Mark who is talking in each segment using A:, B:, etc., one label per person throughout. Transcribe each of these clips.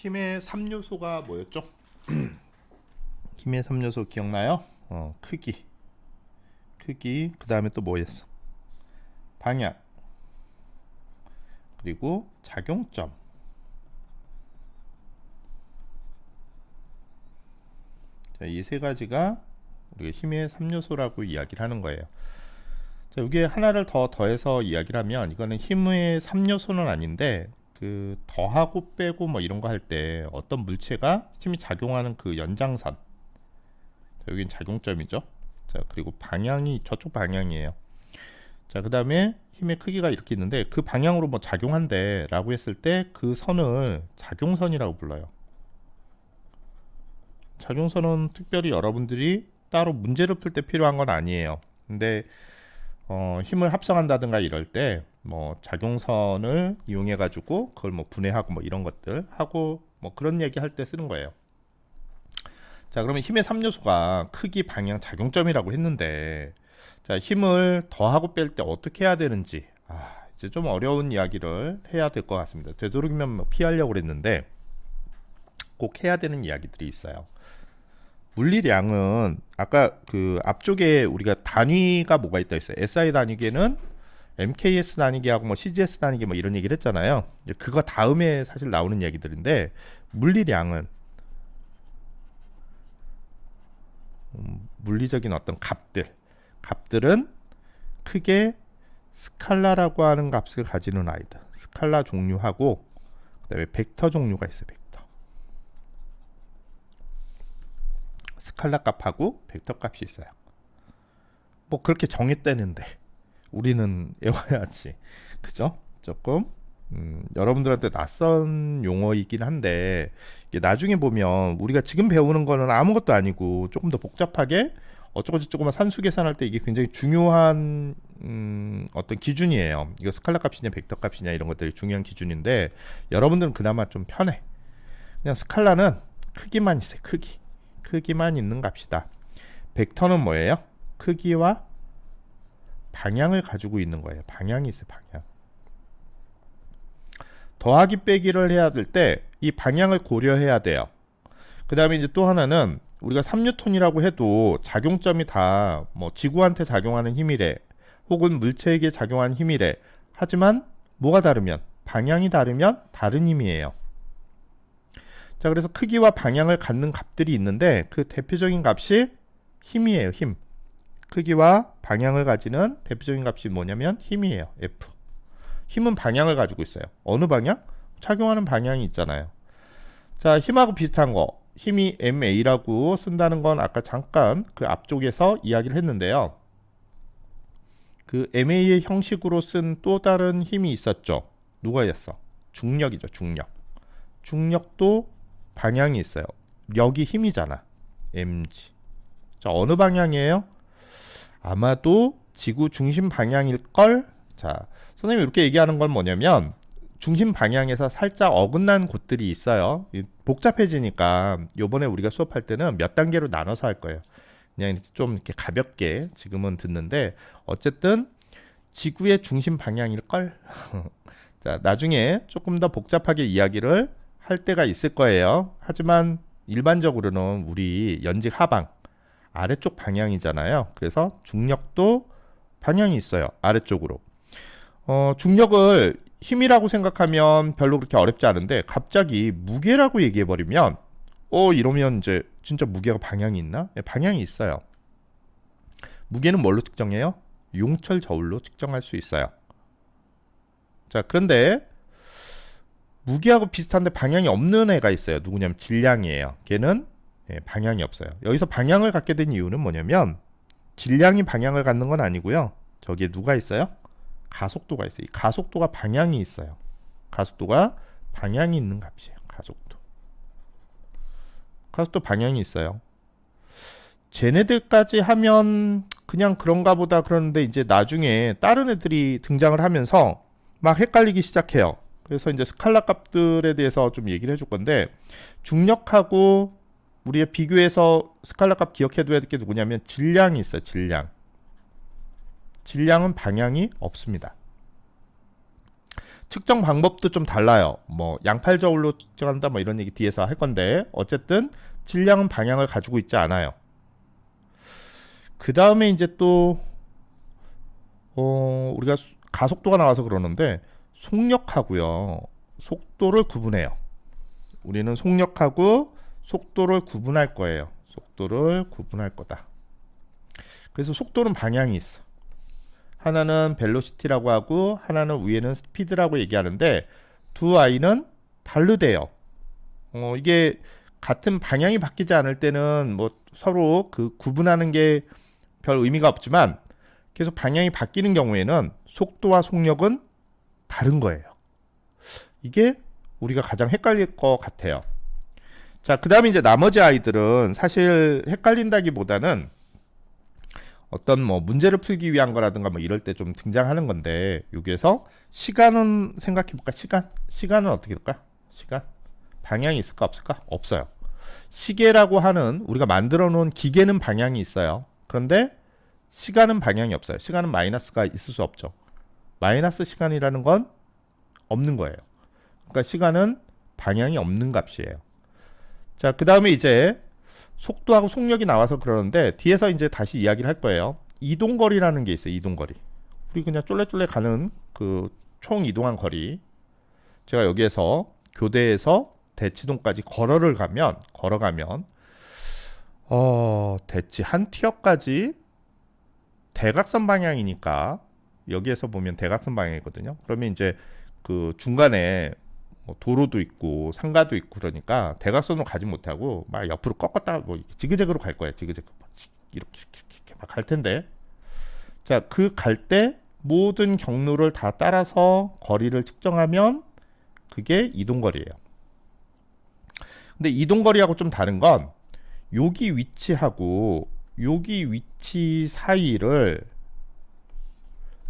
A: 힘의 3요소가 뭐였죠? 힘의 3요소 기억나요? 크기, 그 다음에 또 뭐였어? 방향, 그리고 작용점. 자, 이 세 가지가 우리가 힘의 3요소라고 이야기를 하는 거예요. 자, 여기에 하나를 더 더해서 이야기를 하면 이거는 힘의 3요소는 아닌데 그 더하고 빼고 뭐 이런 거 할 때 어떤 물체가 힘이 작용하는 그 연장선. 자, 여긴 작용점이죠. 자, 그리고 방향이 저쪽 방향이에요. 자, 그 다음에 힘의 크기가 이렇게 있는데 그 방향으로 뭐 작용한대 라고 했을 때 그 선을 작용선이라고 불러요. 작용선은 특별히 여러분들이 따로 문제를 풀 때 필요한 건 아니에요. 근데 힘을 합성한다든가 이럴 때 뭐 작용선을 이용해 가지고 그걸 뭐 분해하고 뭐 이런 것들 하고 뭐 그런 얘기 할 때 쓰는 거예요. 자, 그러면 힘의 3요소가 크기, 방향, 작용점이라고 했는데 자, 힘을 더하고 뺄 때 어떻게 해야 되는지 이제 좀 어려운 이야기를 해야 될 것 같습니다. 되도록이면 뭐 피하려고 그랬는데 꼭 해야 되는 이야기들이 있어요. 물리량은 아까 그 앞쪽에 우리가 단위가 뭐가 있다 했어요. SI 단위계는 MKS 단위계하고 뭐 CGS 단위계 뭐 이런 얘기를 했잖아요. 이제 그거 다음에 사실 나오는 얘기들인데 물리량은 물리적인 어떤 값들은 크게 스칼라라고 하는 값을 가지는 아이들. 스칼라 종류하고 그다음에 벡터 종류가 있어요. 벡터. 스칼라 값하고 벡터 값이 있어요. 뭐 그렇게 정했다는데 우리는 외워야지. 그죠? 조금 여러분들한테 낯선 용어이긴 한데 이게 나중에 보면 우리가 지금 배우는 거는 아무것도 아니고 조금 더 복잡하게 어쩌고저쩌고만 산수 계산할 때 이게 굉장히 중요한 어떤 기준이에요. 이거 스칼라 값이냐 벡터 값이냐 이런 것들이 중요한 기준인데 여러분들은 그나마 좀 편해. 그냥 스칼라는 크기만 있어요. 크기만 있는 값이다. 벡터는 뭐예요? 크기와 방향을 가지고 있는 거예요. 방향이 있어요. 방향. 더하기 빼기를 해야 될 때 이 방향을 고려해야 돼요. 그 다음에 이제 또 하나는 우리가 3뉴턴이라고 해도 작용점이 다 뭐 지구한테 작용하는 힘이래 혹은 물체에게 작용하는 힘이래. 하지만 뭐가 다르면 방향이 다르면 다른 힘이에요. 자, 그래서 크기와 방향을 갖는 값들이 있는데 그 대표적인 값이 힘이에요. 힘. 크기와 방향을 가지는 대표적인 값이 뭐냐면 힘이에요. F. 힘은 방향을 가지고 있어요. 어느 방향? 작용하는 방향이 있잖아요. 자, 힘하고 비슷한 거. 힘이 MA라고 쓴다는 건 아까 잠깐 그 앞쪽에서 이야기를 했는데요. 그 MA의 형식으로 쓴 또 다른 힘이 있었죠. 누가 있었어? 중력이죠. 중력도 방향이 있어요. 력이 힘이잖아. mg. 자, 어느 방향이에요? 아마도 지구 중심 방향일걸? 자, 선생님이 이렇게 얘기하는 건 뭐냐면 중심 방향에서 살짝 어긋난 곳들이 있어요. 복잡해지니까 요번에 우리가 수업할 때는 몇 단계로 나눠서 할 거예요. 그냥 좀 이렇게 가볍게 지금은 듣는데 어쨌든 지구의 중심 방향일걸? 자, 나중에 조금 더 복잡하게 이야기를 할 때가 있을 거예요. 하지만 일반적으로는 우리 연직 하방 아래쪽 방향이잖아요. 그래서 중력도 방향이 있어요. 아래쪽으로. 중력을 힘이라고 생각하면 별로 그렇게 어렵지 않은데 갑자기 무게라고 얘기해버리면 이러면 이제 진짜 무게가 방향이 있나? 네, 방향이 있어요. 무게는 뭘로 측정해요? 용철 저울로 측정할 수 있어요. 자, 그런데 무게하고 비슷한데 방향이 없는 애가 있어요. 누구냐면 질량이에요. 걔는 방향이 없어요. 여기서 방향을 갖게 된 이유는 뭐냐면 질량이 방향을 갖는 건 아니고요. 저기에 누가 있어요? 가속도가 있어요. 이 가속도가 방향이 있어요. 가속도가 방향이 있는 값이에요. 가속도 방향이 있어요. 쟤네들까지 하면 그냥 그런가 보다 그러는데 이제 나중에 다른 애들이 등장을 하면서 막 헷갈리기 시작해요. 그래서 이제 스칼라 값들에 대해서 좀 얘기를 해줄 건데 중력하고 우리가 비교해서 스칼라 값 기억해둬야 될 게 누구냐면 질량이 있어요. 질량은 방향이 없습니다. 측정 방법도 좀 달라요. 뭐 양팔 저울로 측정한다 뭐 이런 얘기 뒤에서 할 건데 어쨌든 질량은 방향을 가지고 있지 않아요. 그 다음에 이제 또 우리가 가속도가 나와서 그러는데 속력하고요 속도를 구분해요. 우리는 속력하고 속도를 구분할 거예요. 속도를 구분할 거다. 그래서 속도는 방향이 있어. 하나는 벨로시티라고 하고 하나는 위에는 스피드라고 얘기하는데 두 아이는 다르대요. 이게 같은 방향이 바뀌지 않을 때는 뭐 서로 그 구분하는 게 별 의미가 없지만 계속 방향이 바뀌는 경우에는 속도와 속력은 다른 거예요. 이게 우리가 가장 헷갈릴 것 같아요. 자, 그 다음에 이제 나머지 아이들은 사실 헷갈린다기보다는 어떤 뭐 문제를 풀기 위한 거라든가 뭐 이럴 때 좀 등장하는 건데 여기에서 시간은 생각해 볼까? 시간은 어떻게 될까? 시간 방향이 있을까 없을까? 없어요. 시계라고 하는 우리가 만들어 놓은 기계는 방향이 있어요. 그런데 시간은 방향이 없어요. 시간은 마이너스가 있을 수 없죠. 마이너스 시간이라는 건 없는 거예요. 그러니까 시간은 방향이 없는 값이에요. 자, 그 다음에 이제 속도하고 속력이 나와서 그러는데 뒤에서 이제 다시 이야기를 할 거예요. 이동거리라는 게 있어요. 이동거리. 우리 그냥 쫄래쫄래 가는 그 총 이동한 거리. 제가 여기에서 교대에서 대치동까지 걸어가면 대치 한 티어까지 대각선 방향이니까 여기에서 보면 대각선 방향이거든요. 그러면 이제 그 중간에 뭐 도로도 있고 상가도 있고 그러니까 대각선으로 가지 못하고 막 옆으로 꺾었다 뭐 지그재그로 갈 거예요. 지그재그 이렇게 막 갈 텐데 자, 그 갈 때 모든 경로를 다 따라서 거리를 측정하면 그게 이동거리예요. 근데 이동거리하고 좀 다른 건 여기 위치하고 여기 위치 사이를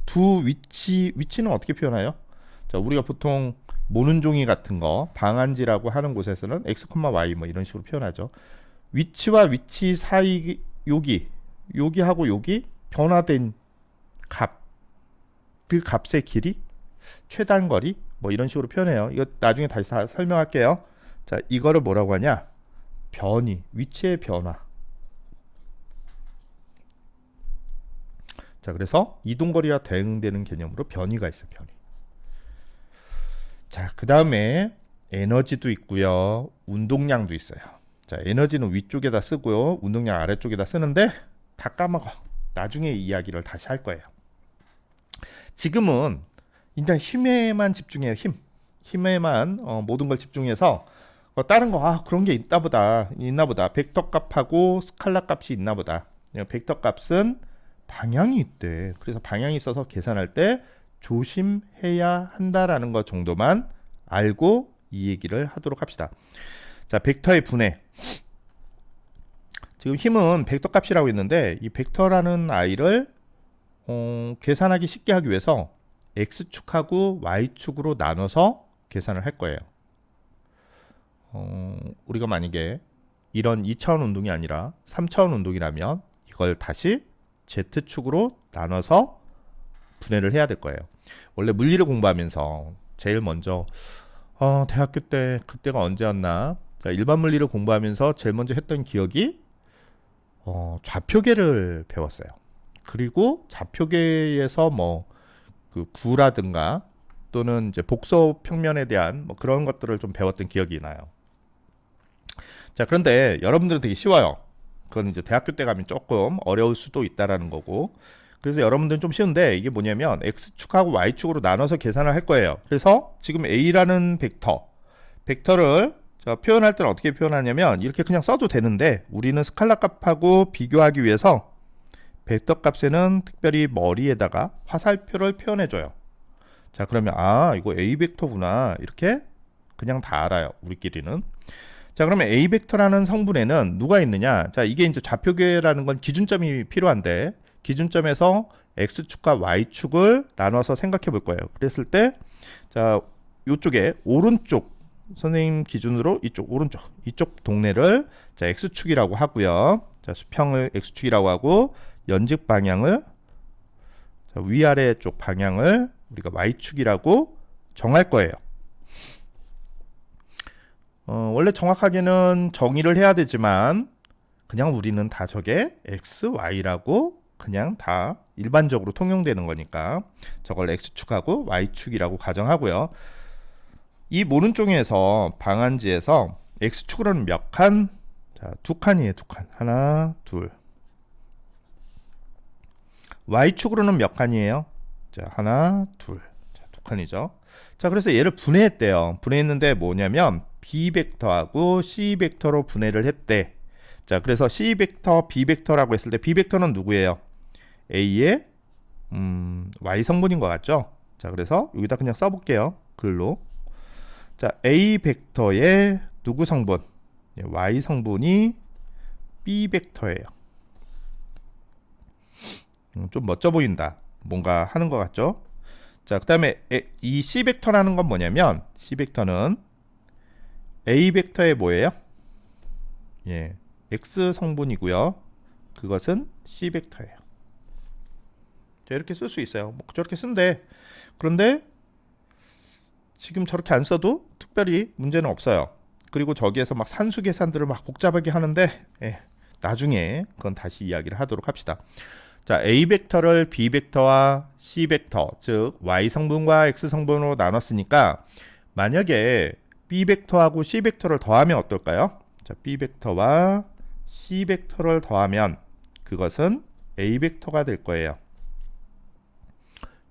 A: 두 위치는 어떻게 표현해요? 자, 우리가 보통 모는 종이 같은 거 방한지라고 하는 곳에서는 x, y 뭐 이런 식으로 표현하죠. 위치와 위치 사이 여기하고 여기 변화된 값, 그 값의 길이, 최단거리 뭐 이런 식으로 표현해요. 이거 나중에 다시 다 설명할게요. 자, 이거를 뭐라고 하냐? 변이, 위치의 변화. 자, 그래서 이동거리와 대응되는 개념으로 변이가 있어요. 변이. 자, 그 다음에 에너지도 있고요. 운동량도 있어요. 자, 에너지는 위쪽에다 쓰고요. 운동량 아래쪽에다 쓰는데 다 까먹어. 나중에 이야기를 다시 할 거예요. 지금은 일단 힘에만 집중해요. 힘에만 모든 걸 집중해서 다른 거 그런 게 있나 보다. 벡터 값하고 스칼라 값이 있나 보다. 벡터 값은 방향이 있대. 그래서 방향이 있어서 계산할 때 조심해야 한다라는 것 정도만 알고 이 얘기를 하도록 합시다. 자, 벡터의 분해. 지금 힘은 벡터 값이라고 했는데 이 벡터라는 아이를 계산하기 쉽게 하기 위해서 x축하고 y축으로 나눠서 계산을 할 거예요. 우리가 만약에 이런 2차원 운동이 아니라 3차원 운동이라면 이걸 다시 z축으로 나눠서 분해를 해야 될 거예요. 원래 물리를 공부하면서 제일 먼저 대학교 때 그때가 언제였나? 일반 물리를 공부하면서 제일 먼저 했던 기억이 좌표계를 배웠어요. 그리고 좌표계에서 뭐 그 구라든가 또는 이제 복소 평면에 대한 뭐 그런 것들을 좀 배웠던 기억이 나요. 자, 그런데 여러분들은 되게 쉬워요. 그건 이제 대학교 때 가면 조금 어려울 수도 있다라는 거고. 그래서 여러분들은 좀 쉬운데 이게 뭐냐면 x축하고 y축으로 나눠서 계산을 할 거예요. 그래서 지금 a라는 벡터를 표현할 때는 어떻게 표현하냐면 이렇게 그냥 써도 되는데 우리는 스칼라 값하고 비교하기 위해서 벡터 값에는 특별히 머리에다가 화살표를 표현해줘요. 자, 그러면 이거 a 벡터구나 이렇게 그냥 다 알아요. 우리끼리는. 자, 그러면 a 벡터라는 성분에는 누가 있느냐? 자, 이게 이제 좌표계라는 건 기준점이 필요한데 기준점에서 x축과 y축을 나눠서 생각해 볼 거예요. 그랬을 때 자, 이쪽에 오른쪽 선생님 기준으로 이쪽 동네를 자, x축이라고 하고요. 자, 수평을 x축이라고 하고 연직 방향을 자, 위아래 쪽 방향을 우리가 y축이라고 정할 거예요. 원래 정확하게는 정의를 해야 되지만 그냥 우리는 다 저게 x, y라고 그냥 다 일반적으로 통용되는 거니까 저걸 x축하고 y축이라고 가정하고요. 이 모른종이에서 방안지에서 x축으로는 몇 칸? 자, 두 칸이에요. 두 칸. 하나, 둘. y축으로는 몇 칸이에요? 자, 하나, 둘. 자, 두 칸이죠. 자, 그래서 얘를 분해했대요. 분해했는데 뭐냐면 b 벡터하고 c 벡터로 분해를 했대. 자, 그래서 c 벡터, b 벡터라고 했을 때 b 벡터는 누구예요? a의 y 성분인 것 같죠? 자, 그래서 여기다 그냥 써볼게요. 글로. 자, a 벡터의 누구 성분? y 성분이 b 벡터예요. 좀 멋져 보인다. 뭔가 하는 것 같죠? 자, 그 다음에 이 c 벡터라는 건 뭐냐면 c 벡터는 a 벡터의 뭐예요? 예, x 성분이고요. 그것은 c 벡터예요. 자, 이렇게 쓸 수 있어요. 뭐 저렇게 쓴대. 그런데 지금 저렇게 안 써도 특별히 문제는 없어요. 그리고 저기에서 막 산수 계산들을 막 복잡하게 하는데 나중에 그건 다시 이야기를 하도록 합시다. 자, a 벡터를 b 벡터와 c 벡터, 즉 y 성분과 x 성분으로 나눴으니까 만약에 b 벡터하고 c 벡터를 더하면 어떨까요? 자, b 벡터와 c 벡터를 더하면 그것은 a 벡터가 될 거예요.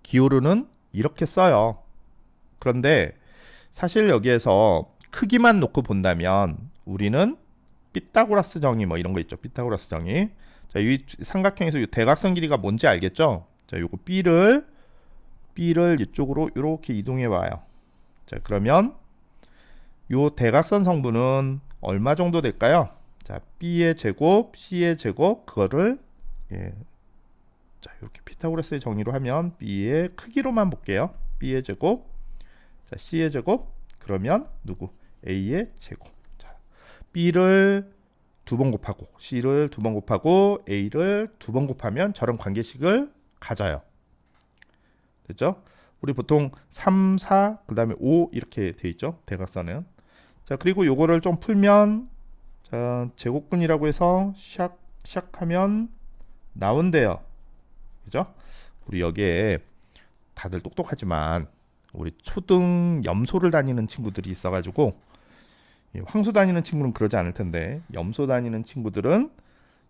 A: 기호로는 이렇게 써요. 그런데 사실 여기에서 크기만 놓고 본다면 우리는 피타고라스 정의 뭐 이런 거 있죠. 피타고라스 정의. 자, 이 삼각형에서 이 대각선 길이가 뭔지 알겠죠? 자, 요거 B를 이쪽으로 이렇게 이동해 와요. 자, 그러면 요 대각선 성분은 얼마 정도 될까요? 자, B의 제곱, C의 제곱, 그거를 자, 이렇게 피타고라스의 정의로 하면 B의 크기로만 볼게요. B의 제곱, 자, C의 제곱, 그러면 누구? A의 제곱. 자, B를 두 번 곱하고 C를 두 번 곱하고 A를 두 번 곱하면 저런 관계식을 가져요. 됐죠? 우리 보통 3, 4, 그 다음에 5 이렇게 돼 있죠. 대각선은. 자, 그리고 요거를 좀 풀면 자, 제곱근이라고 해서 샥 하면 나온대요. 그죠? 우리 여기에 다들 똑똑하지만 우리 초등 염소를 다니는 친구들이 있어가지고 황소 다니는 친구는 그러지 않을 텐데 염소 다니는 친구들은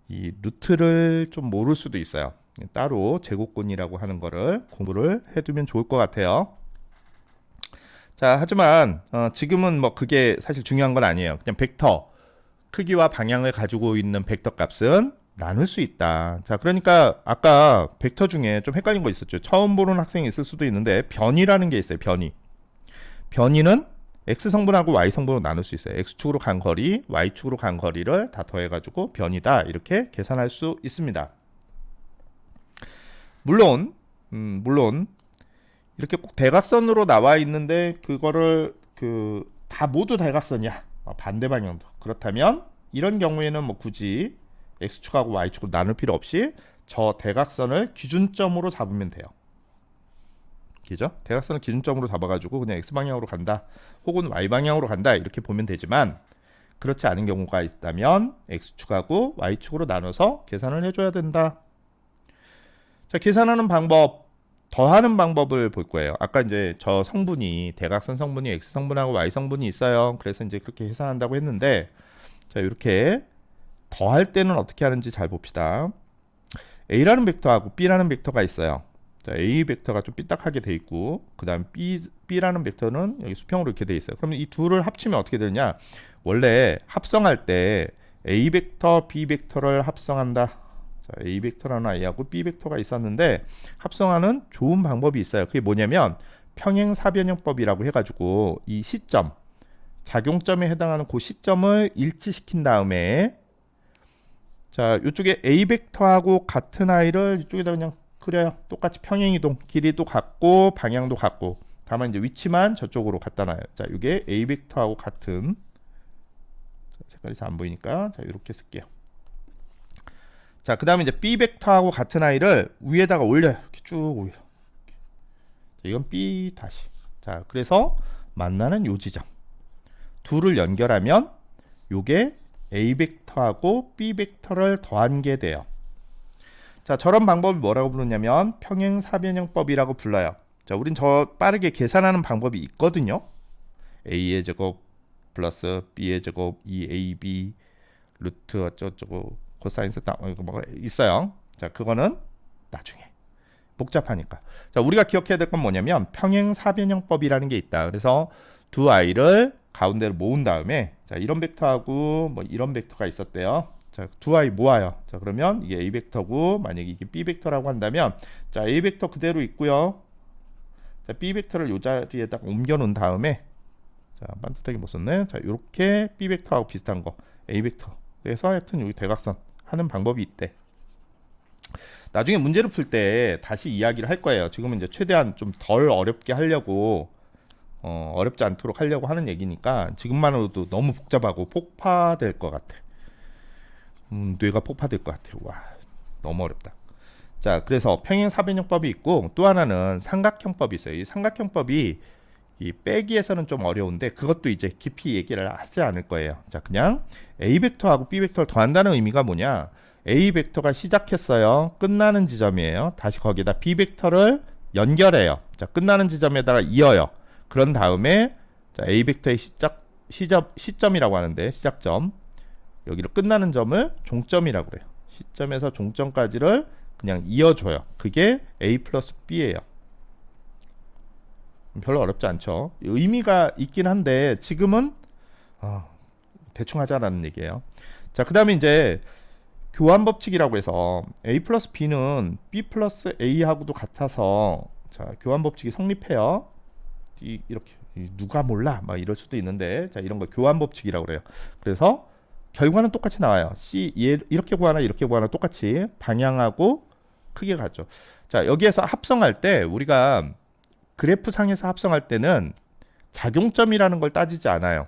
A: 이 루트를 좀 모를 수도 있어요. 따로 제곱근이라고 하는 거를 공부를 해두면 좋을 것 같아요. 자, 하지만 지금은 뭐 그게 사실 중요한 건 아니에요. 그냥 벡터 크기와 방향을 가지고 있는 벡터 값은 나눌 수 있다. 자, 그러니까 아까 벡터 중에 좀 헷갈린 거 있었죠. 처음 보는 학생이 있을 수도 있는데 변이라는 게 있어요. 변이는 x 성분하고 y 성분으로 나눌 수 있어요. x축으로 간 거리, y축으로 간 거리를 다 더해가지고 변이다 이렇게 계산할 수 있습니다. 물론 이렇게 꼭 대각선으로 나와 있는데 그거를 다 모두 대각선이야. 반대 방향도. 그렇다면 이런 경우에는 뭐 굳이 x축하고 y축으로 나눌 필요 없이 저 대각선을 기준점으로 잡으면 돼요. 그죠? 대각선을 기준점으로 잡아가지고 그냥 x방향으로 간다 혹은 y방향으로 간다 이렇게 보면 되지만 그렇지 않은 경우가 있다면 x축하고 y축으로 나눠서 계산을 해줘야 된다. 자, 계산하는 방법, 더하는 방법을 볼 거예요. 아까 이제 저 성분이 대각선 성분이 x 성분하고 y 성분이 있어요. 그래서 이제 그렇게 계산한다고 했는데 자, 이렇게 더할 때는 어떻게 하는지 잘 봅시다. a라는 벡터하고 b라는 벡터가 있어요. 자, A 벡터가 좀 삐딱하게 돼 있고 그 다음 B라는 벡터는 여기 수평으로 이렇게 돼 있어요. 그러면 이 둘을 합치면 어떻게 되냐? 원래 합성할 때 A 벡터, B 벡터를 합성한다. 자, A 벡터라는 A하고 B 벡터가 있었는데 합성하는 좋은 방법이 있어요. 그게 뭐냐면 평행사변형법이라고 해가지고 이 시점, 작용점에 해당하는 그 시점을 일치시킨 다음에 자, 이쪽에 A 벡터하고 같은 I를 이쪽에다 그냥 그래요. 똑같이 평행이동, 길이도 같고 방향도 같고 다만 이제 위치만 저쪽으로 갖다 놔요. 자, 이게 A 벡터하고 같은 색깔이 잘 안 보이니까 자, 이렇게 쓸게요. 자, 그 다음에 이제 B 벡터하고 같은 I를 위에다가 올려요. 이렇게 쭉 올려. 자, 이건 B 다시. 자, 그래서 만나는 요 지점. 둘을 연결하면 요게 A 벡터하고 B 벡터를 더한 게 돼요. 자, 저런 방법을 뭐라고 부르냐면 평행사변형법이라고 불러요. 자, 우린 저 빠르게 계산하는 방법이 있거든요. A의 제곱 플러스 B의 제곱 2AB 루트 어쩌고 코사인스 이거 뭐가 있어요. 자, 그거는 나중에 복잡하니까. 자, 우리가 기억해야 될 건 뭐냐면 평행사변형법이라는 게 있다. 그래서 두 아이를 가운데로 모은 다음에 자, 이런 벡터하고 뭐 이런 벡터가 있었대요. 자, 두 아이 모아요. 자, 그러면 이게 A 벡터고 만약에 이게 B 벡터라고 한다면 자, A 벡터 그대로 있고요. 자, B 벡터를 요 자리에다가 옮겨 놓은 다음에 자, 반듯하게 못 썼네. 자, 요렇게 B 벡터하고 비슷한 거 A 벡터. 그래서 하여튼 여기 대각선 하는 방법이 있대. 나중에 문제를 풀 때 다시 이야기를 할 거예요. 지금은 이제 최대한 좀 덜 어렵게 하려고 어렵지 않도록 하려고 하는 얘기니까 지금만으로도 너무 복잡하고 폭파될 것 같아. 뇌가 폭파될 것 같아요. 와, 너무 어렵다. 자, 그래서 평행사변형법이 있고 또 하나는 삼각형법이 있어요. 이 삼각형법이 이 빼기에서는 좀 어려운데 그것도 이제 깊이 얘기를 하지 않을 거예요. 자, 그냥 A 벡터하고 B 벡터를 더한다는 의미가 뭐냐? A 벡터가 시작했어요. 끝나는 지점이에요. 다시 거기다 B 벡터를 연결해요. 자, 끝나는 지점에다가 이어요. 그런 다음에 자, A 벡터의 시점이라고 하는데 시작점 여기로 끝나는 점을 종점이라고 그래요. 시점에서 종점까지를 그냥 이어줘요. 그게 A 플러스 B예요. 별로 어렵지 않죠. 의미가 있긴 한데 지금은 대충 하자라는 얘기예요. 자, 그 다음에 이제 교환 법칙이라고 해서 A 플러스 B는 B 플러스 A하고도 같아서 자, 교환 법칙이 성립해요. 이렇게 누가 몰라 막 이럴 수도 있는데 자, 이런 거 교환 법칙이라고 그래요. 그래서 결과는 똑같이 나와요. C 이렇게 구하나 이렇게 구하나 똑같이 방향하고 크게 가죠. 자, 여기에서 합성할 때 우리가 그래프 상에서 합성할 때는 작용점이라는 걸 따지지 않아요.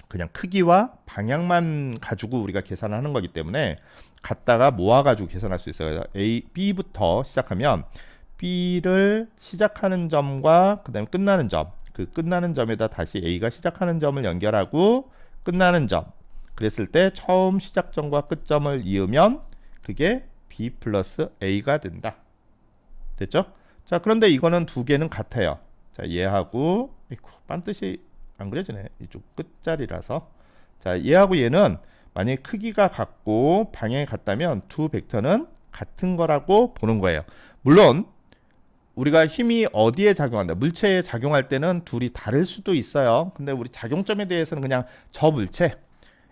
A: 그냥 크기와 방향만 가지고 우리가 계산하는 거기 때문에 갖다가 모아가지고 계산할 수 있어요. A, B부터 시작하면 B를 시작하는 점과 그 다음에 끝나는 점, 그 끝나는 점에다 다시 A가 시작하는 점을 연결하고 끝나는 점 그랬을 때 처음 시작점과 끝점을 이으면 그게 B 플러스 A가 된다. 됐죠? 자, 그런데 이거는 두 개는 같아요. 자, 얘하고 반드시 안 그려지네. 이쪽 끝자리라서. 자, 얘하고 얘는 만약에 크기가 같고 방향이 같다면 두 벡터는 같은 거라고 보는 거예요. 물론 우리가 힘이 어디에 작용한다. 물체에 작용할 때는 둘이 다를 수도 있어요. 근데 우리 작용점에 대해서는 그냥 저 물체,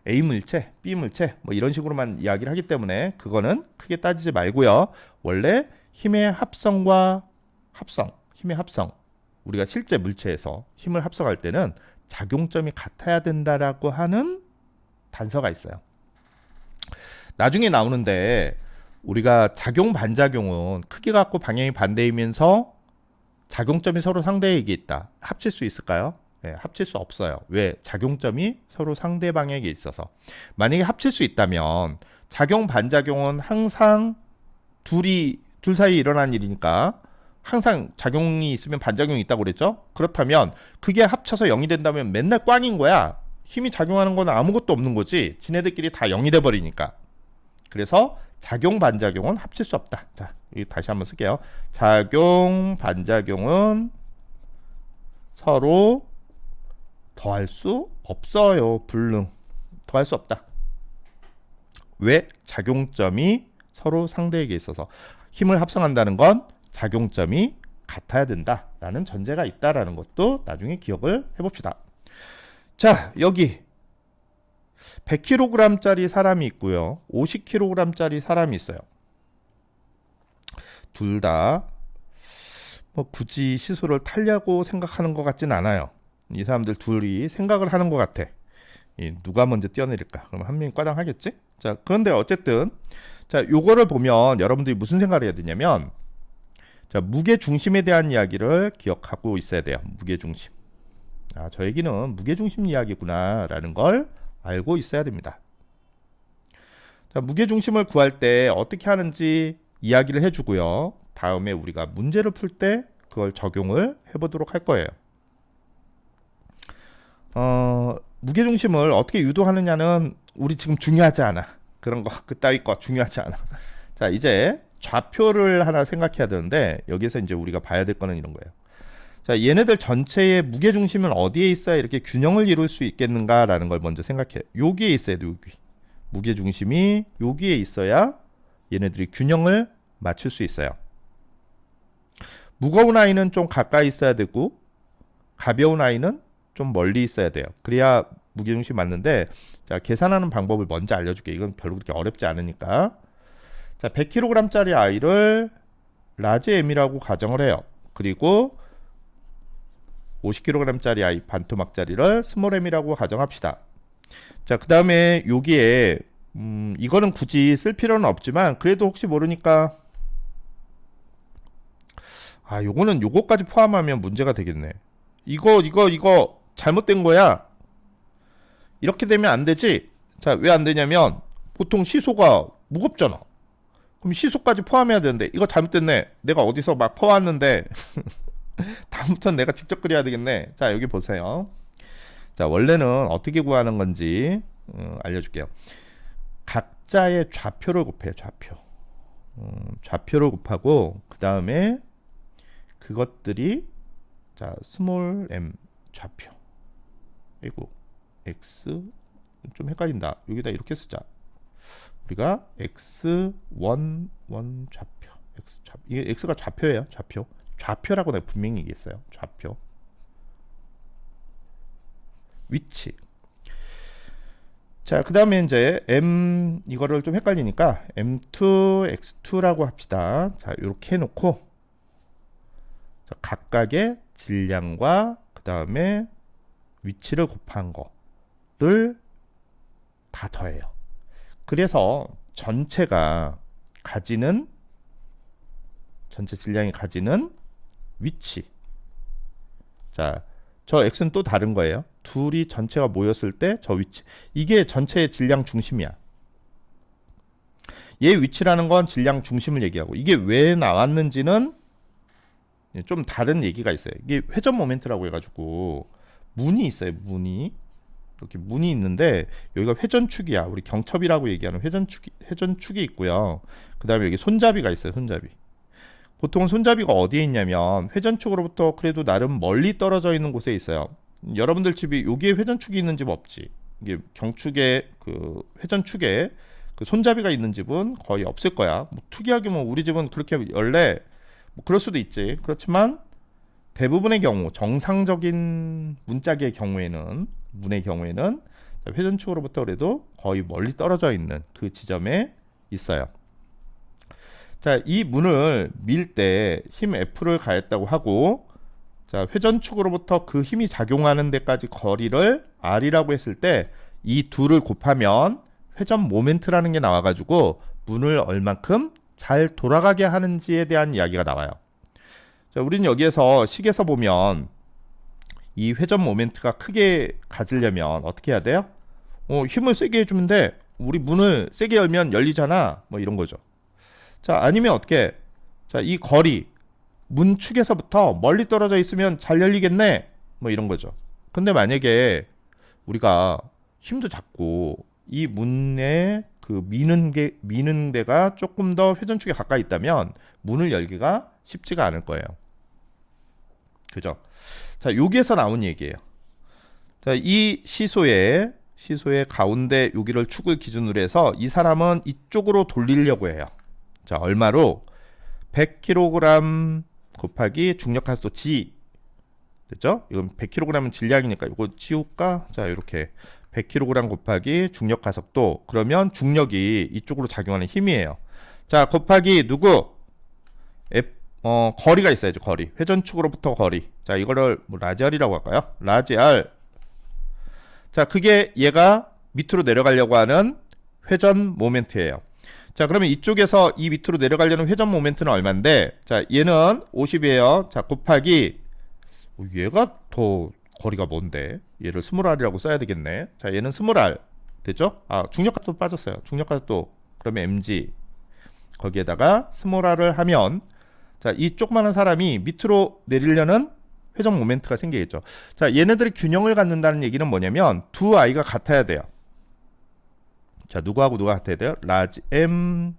A: A 물체, B 물체 뭐 이런 식으로만 이야기를 하기 때문에 그거는 크게 따지지 말고요. 원래 힘의 합성과 힘의 합성. 우리가 실제 물체에서 힘을 합성할 때는 작용점이 같아야 된다라고 하는 단서가 있어요. 나중에 나오는데 우리가 작용 반작용은 크기 같고 방향이 반대이면서 작용점이 서로 상대에게 있다. 합칠 수 있을까요? 네, 합칠 수 없어요. 왜? 작용점이 서로 상대 방향에 있어서. 만약에 합칠 수 있다면 작용 반작용은 항상 둘 사이에 일어난 일이니까 항상 작용이 있으면 반작용이 있다고 그랬죠? 그렇다면 그게 합쳐서 0이 된다면 맨날 꽝인 거야. 힘이 작용하는 건 아무것도 없는 거지. 지네들끼리 다 0이 돼버리니까. 그래서 작용 반작용은 합칠 수 없다. 자, 다시 한번 쓸게요. 작용 반작용은 서로 더할 수 없어요. 불능. 더할 수 없다. 왜? 작용점이 서로 상대에게 있어서. 힘을 합성한다는 건 작용점이 같아야 된다라는 전제가 있다라는 것도 나중에 기억을 해봅시다. 자, 여기 100kg짜리 사람이 있고요. 50kg짜리 사람이 있어요. 둘 다 뭐 굳이 시소를 타려고 생각하는 것 같진 않아요. 이 사람들 둘이 생각을 하는 것 같아. 누가 먼저 뛰어내릴까? 그럼 한 명이 과당하겠지? 자, 그런데 어쨌든 자, 요거를 보면 여러분들이 무슨 생각을 해야 되냐면 자, 무게 중심에 대한 이야기를 기억하고 있어야 돼요. 무게 중심. 아, 저 얘기는 무게 중심 이야기구나라는 걸 알고 있어야 됩니다. 자, 무게 중심을 구할 때 어떻게 하는지 이야기를 해주고요. 다음에 우리가 문제를 풀 때 그걸 적용을 해보도록 할 거예요. 무게중심을 어떻게 유도하느냐는 우리 지금 중요하지 않아. 그런 거 그따위 거 중요하지 않아. 자, 이제 좌표를 하나 생각해야 되는데 여기서 이제 우리가 봐야 될 거는 이런 거예요. 자, 얘네들 전체의 무게중심은 어디에 있어야 이렇게 균형을 이룰 수 있겠는가라는 걸 먼저 생각해. 여기에 있어야 돼. 여기. 무게중심이 여기에 있어야 얘네들이 균형을 맞출 수 있어요. 무거운 아이는 좀 가까이 있어야 되고 가벼운 아이는 좀 멀리 있어야 돼요. 그래야 무게중심 맞는데, 자, 계산하는 방법을 먼저 알려줄게. 이건 별로 그렇게 어렵지 않으니까. 자, 100kg짜리 아이를 라지 M이라고 가정을 해요. 그리고 50kg짜리 아이 반토막짜리를 스몰 M이라고 가정합시다. 자, 그 다음에 여기에 이거는 굳이 쓸 필요는 없지만 그래도 혹시 모르니까 요거는 요거까지 포함하면 문제가 되겠네. 이거 잘못된 거야. 이렇게 되면 안 되지. 자, 왜 안 되냐면 보통 시소가 무겁잖아. 그럼 시소까지 포함해야 되는데 이거 잘못됐네. 내가 어디서 막 퍼왔는데 다음부터는 내가 직접 그려야 되겠네. 자, 여기 보세요. 자, 원래는 어떻게 구하는 건지 알려줄게요. 각자의 좌표를 곱해요. 좌표를 곱하고 그 다음에 그것들이 자, 스몰 m 좌표. 이거 x 좀 헷갈린다. 여기다 이렇게 쓰자. 우리가 x1 좌표. 이게 x가 좌표예요. 좌표라고 내가 분명히 얘기했어요. 좌표. 위치. 자, 그 다음에 이제 m 이거를 좀 헷갈리니까 m2 x2라고 합시다. 자, 이렇게 해놓고 자, 각각의 질량과 그 다음에 위치를 곱한 거를 다 더해요. 그래서 전체 질량이 가지는 위치. 자, 저 x는 또 다른 거예요. 둘이 전체가 모였을 때 저 위치. 이게 전체의 질량 중심이야. 얘 위치라는 건 질량 중심을 얘기하고, 이게 왜 나왔는지는 좀 다른 얘기가 있어요. 이게 회전 모멘트라고 해가지고 문이 있어요. 이렇게 문이 있는데 여기가 회전축이야. 우리 경첩이라고 얘기하는 회전축이 있고요. 그 다음에 여기 손잡이가 있어요. 손잡이. 보통 손잡이가 어디에 있냐면 회전축으로부터 그래도 나름 멀리 떨어져 있는 곳에 있어요. 여러분들 집이 여기에 회전축이 있는 집 없지. 이게 경축에 그 회전축에 그 손잡이가 있는 집은 거의 없을 거야. 뭐 특이하게 뭐 우리 집은 그렇게 원래 뭐 그럴 수도 있지. 그렇지만 대부분의 경우 정상적인 문짝의 경우에는 문의 경우에는 회전축으로부터 그래도 거의 멀리 떨어져 있는 그 지점에 있어요. 자, 이 문을 밀 때 힘 F를 가했다고 하고, 자, 회전축으로부터 그 힘이 작용하는 데까지 거리를 R이라고 했을 때 이 둘을 곱하면 회전 모멘트라는 게 나와가지고 문을 얼만큼 잘 돌아가게 하는지에 대한 이야기가 나와요. 자, 우리는 여기에서 식에서 보면 이 회전 모멘트가 크게 가지려면 어떻게 해야 돼요? 힘을 세게 해주면 돼. 우리 문을 세게 열면 열리잖아. 뭐 이런 거죠. 자, 아니면 어떻게? 자, 이 거리 문 축에서부터 멀리 떨어져 있으면 잘 열리겠네. 뭐 이런 거죠. 근데 만약에 우리가 힘도 작고 이 문에 그 미는 데가 조금 더 회전축에 가까이 있다면 문을 열기가 쉽지가 않을 거예요. 그죠? 자, 여기에서 나온 얘기예요. 자, 이 시소의 가운데 여기를 축을 기준으로 해서 이 사람은 이쪽으로 돌리려고 해요. 자, 얼마로? 100kg 곱하기 중력하수도 G. 됐죠? 이건 100kg은 질량이니까 이거 지울까? 자, 이렇게 100kg 곱하기 중력가속도. 그러면 중력이 이쪽으로 작용하는 힘이에요. 자, 곱하기 누구? 거리가 있어야죠. 거리. 회전축으로부터 거리. 자, 이거를 뭐 라지 R이라고 할까요? 라지 R. 자, 그게 얘가 밑으로 내려가려고 하는 회전 모멘트예요. 자, 그러면 이쪽에서 이 밑으로 내려가려는 회전 모멘트는 얼마인데, 자, 얘는 50이에요. 자, 곱하기 얘가 더 거리가 뭔데? 얘를 스몰 R이라고 써야 되겠네. 자, 얘는 스몰 R. 됐죠? 중력가속도 빠졌어요. 중력가속도. 그러면 mg 거기에다가 스몰 R을 하면 자, 이 조그마한 사람이 밑으로 내리려는 회전 모멘트가 생기겠죠. 자, 얘네들이 균형을 갖는다는 얘기는 뭐냐면 두 아이가 같아야 돼요. 자, 누구하고 누가 같아야 돼요? 라지 M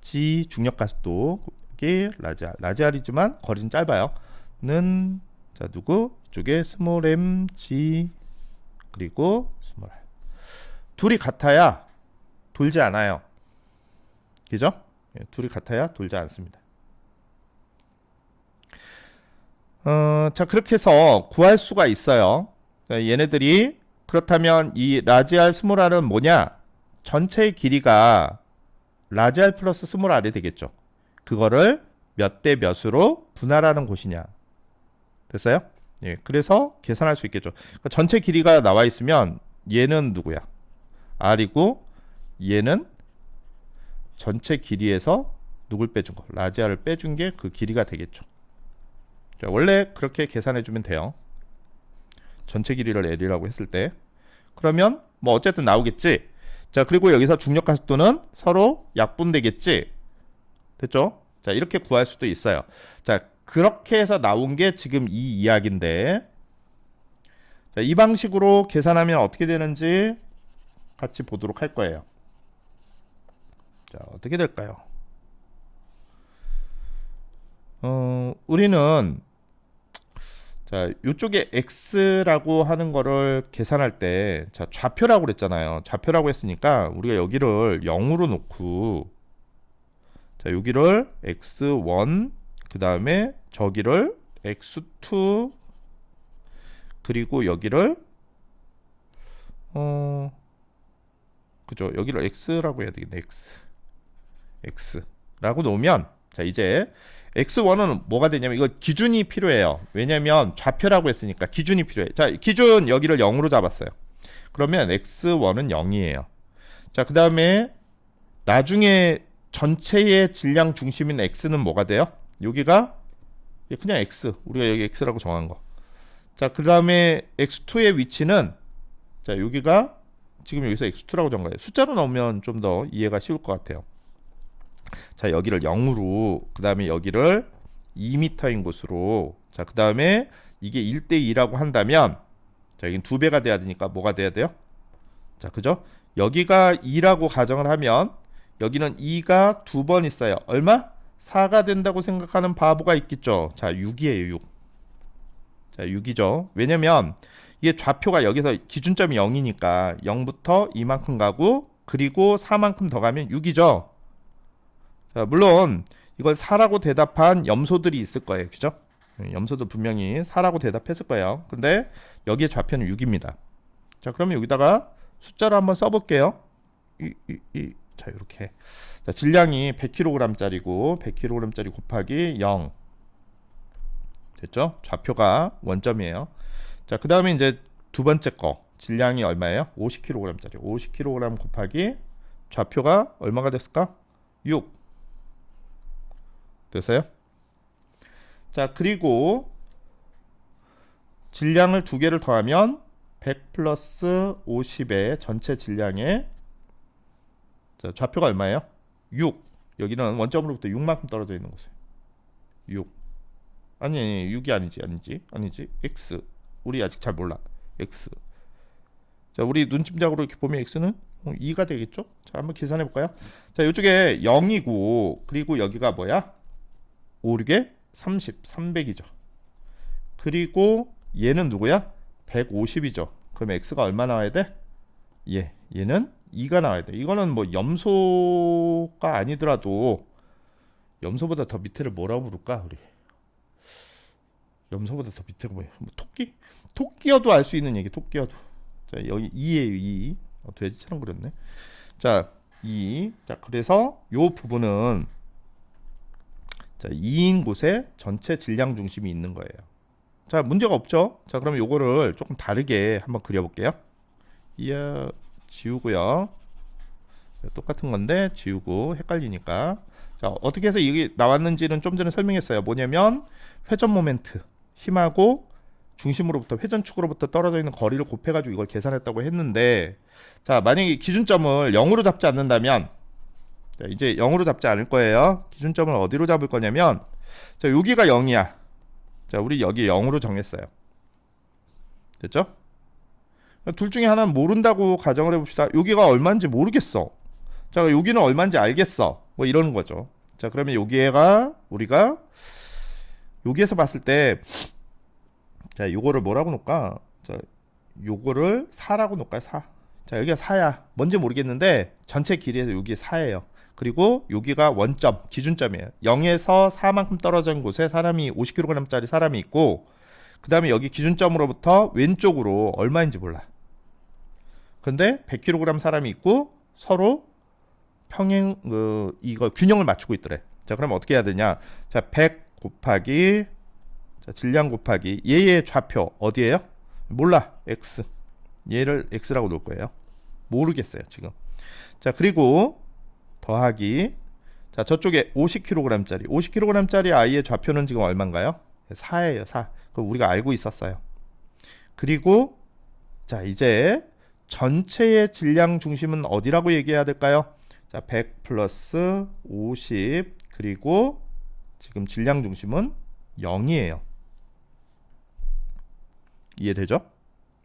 A: G 중력 가속도 곱하기 라지 R. 라지 R이지만 거리는 짧아요. 는 자, 누구? 이쪽에 스몰 M G 그리고 스몰 R. 둘이 같아야 돌지 않아요. 그죠? 둘이 같아야 돌지 않습니다. 자, 그렇게 해서 구할 수가 있어요. 자, 얘네들이 그렇다면 이 라지 R 스몰 R은 뭐냐? 전체의 길이가 라지 R 플러스 스몰 R이 되겠죠. 그거를 몇 대 몇으로 분할하는 곳이냐. 됐어요? 예, 그래서 계산할 수 있겠죠. 그러니까 전체 길이가 나와 있으면 얘는 누구야? R이고 얘는 전체 길이에서 누굴 빼준 거? 라지 R을 빼준 게 그 길이가 되겠죠. 자, 원래 그렇게 계산해 주면 돼요. 전체 길이를 L이라고 했을 때. 그러면 뭐 어쨌든 나오겠지. 자, 그리고 여기서 중력 가속도는 서로 약분되겠지. 됐죠? 자, 이렇게 구할 수도 있어요. 자, 그렇게 해서 나온 게 지금 이 이야기인데, 자, 이 방식으로 계산하면 어떻게 되는지 같이 보도록 할 거예요. 자, 어떻게 될까요? 우리는 자, 요쪽에 x라고 하는 거를 계산할 때, 자, 좌표라고 그랬잖아요. 좌표라고 했으니까 우리가 여기를 0으로 놓고, 자, 여기를 x1, 그 다음에 저기를 x2, 그리고 여기를 그죠? 여기를 x라고 해야 되겠네. x라고 놓으면, 자, 이제 x1은 뭐가 되냐면 이거 기준이 필요해요. 왜냐면 좌표라고 했으니까 기준이 필요해. 자, 기준 여기를 0으로 잡았어요. 그러면 x1은 0이에요. 자, 그 다음에 나중에 전체의 질량 중심인 x는 뭐가 돼요? 여기가 그냥 x. 우리가 여기 x라고 정한 거. 자, 그 다음에 x2의 위치는, 자, 여기가 지금 여기서 x2라고 정한 거예요. 숫자로 넣으면 좀 더 이해가 쉬울 것 같아요. 자, 여기를 0으로, 그 다음에 여기를 2m인 곳으로, 자, 그 다음에 이게 1대2라고 한다면, 자, 여긴 2배가 돼야 되니까 뭐가 돼야 돼요? 자, 그죠? 여기가 2라고 가정을 하면 여기는 2가 2번 있어요. 얼마? 4가 된다고 생각하는 바보가 있겠죠. 자, 6이에요, 6. 자, 6이죠. 왜냐면 이게 좌표가 여기서 기준점이 0이니까 0부터 이만큼 가고, 그리고 4만큼 더 가면 6이죠. 자, 물론 이걸 4라고 대답한 염소들이 있을 거예요. 그죠? 염소도 분명히 4라고 대답했을 거예요. 근데 여기에 좌표는 6입니다. 자, 그러면 여기다가 숫자로 한번 써볼게요. 자, 이렇게. 자, 질량이 100kg짜리고 100kg짜리 곱하기 0. 됐죠? 좌표가 원점이에요. 자, 그 다음에 이제 두 번째 거. 질량이 얼마예요? 50kg짜리. 50kg 곱하기 좌표가 얼마가 됐을까? 6. 됐어요? 자, 그리고 질량을 두 개를 더하면 100 플러스 50의 전체 질량의, 자, 좌표가 얼마예요? 6. 여기는 원점으로부터 6만큼 떨어져 있는 곳이에요. 6. 아니 6이 아니지. x. 우리 아직 잘 몰라. x. 자, 우리 눈침작으로 이렇게 보면 x는 2가 되겠죠? 자, 한번 계산해 볼까요? 자, 이쪽에 0이고, 그리고 여기가 뭐야? 5, 6에 30, 300이죠. 그리고 얘는 누구야? 150이죠. 그럼 x가 얼마 나와야 돼? 얘는 2가 나와야 돼. 이거는 뭐 염소가 아니더라도, 염소보다 더 밑에를 뭐라고 부를까, 우리? 염소보다 더 밑에가 뭐야? 뭐 토끼? 토끼여도 알 수 있는 얘기, 토끼여도. 자, 여기 2예요, 2. 돼지처럼 그렸네. 자, 2. 자, 그래서 요 부분은, 자, 2인 곳에 전체 질량 중심이 있는 거예요. 자, 문제가 없죠? 자, 그러면 요거를 조금 다르게 한번 그려볼게요. 지우고요. 똑같은 건데 지우고 헷갈리니까. 자, 어떻게 해서 이게 나왔는지는 좀 전에 설명했어요. 뭐냐면 회전 모멘트, 힘하고 중심으로부터, 회전축으로부터 떨어져 있는 거리를 곱해가지고 이걸 계산했다고 했는데, 자, 만약에 기준점을 0으로 잡지 않는다면, 자, 이제 0으로 잡지 않을 거예요. 기준점을 어디로 잡을 거냐면, 자, 여기가 0이야. 자, 우리 여기 0으로 정했어요. 됐죠? 둘 중에 하나는 모른다고 가정을 해봅시다. 여기가 얼마인지 모르겠어. 자, 여기는 얼마인지 알겠어. 뭐 이러는 거죠. 자, 그러면 여기가 우리가 여기에서 봤을 때, 자, 요거를 뭐라고 놓을까? 자, 요거를 4라고 놓을까요? 4. 자, 여기가 4야. 뭔지 모르겠는데 전체 길이에서 여기 4예요. 그리고 여기가 원점, 기준점이에요. 0에서 4만큼 떨어진 곳에 사람이 50kg짜리 사람이 있고, 그 다음에 여기 기준점으로부터 왼쪽으로 얼마인지 몰라. 근데 100kg 사람이 있고 서로 평행 이거 균형을 맞추고 있더래. 자, 그럼 어떻게 해야 되냐? 자, 100 곱하기 자, 질량 곱하기 얘의 좌표 어디예요? 몰라. x. 얘를 x라고 놓을 거예요. 모르겠어요, 지금. 자, 그리고 더하기 자, 저쪽에 50kg짜리 50kg짜리 아이의 좌표는 지금 얼마인가요? 4예요. 4. 그거 우리가 알고 있었어요. 그리고 자, 이제 전체의 질량 중심은 어디라고 얘기해야 될까요? 자, 100 플러스 50 그리고 지금 질량 중심은 0이에요. 이해되죠?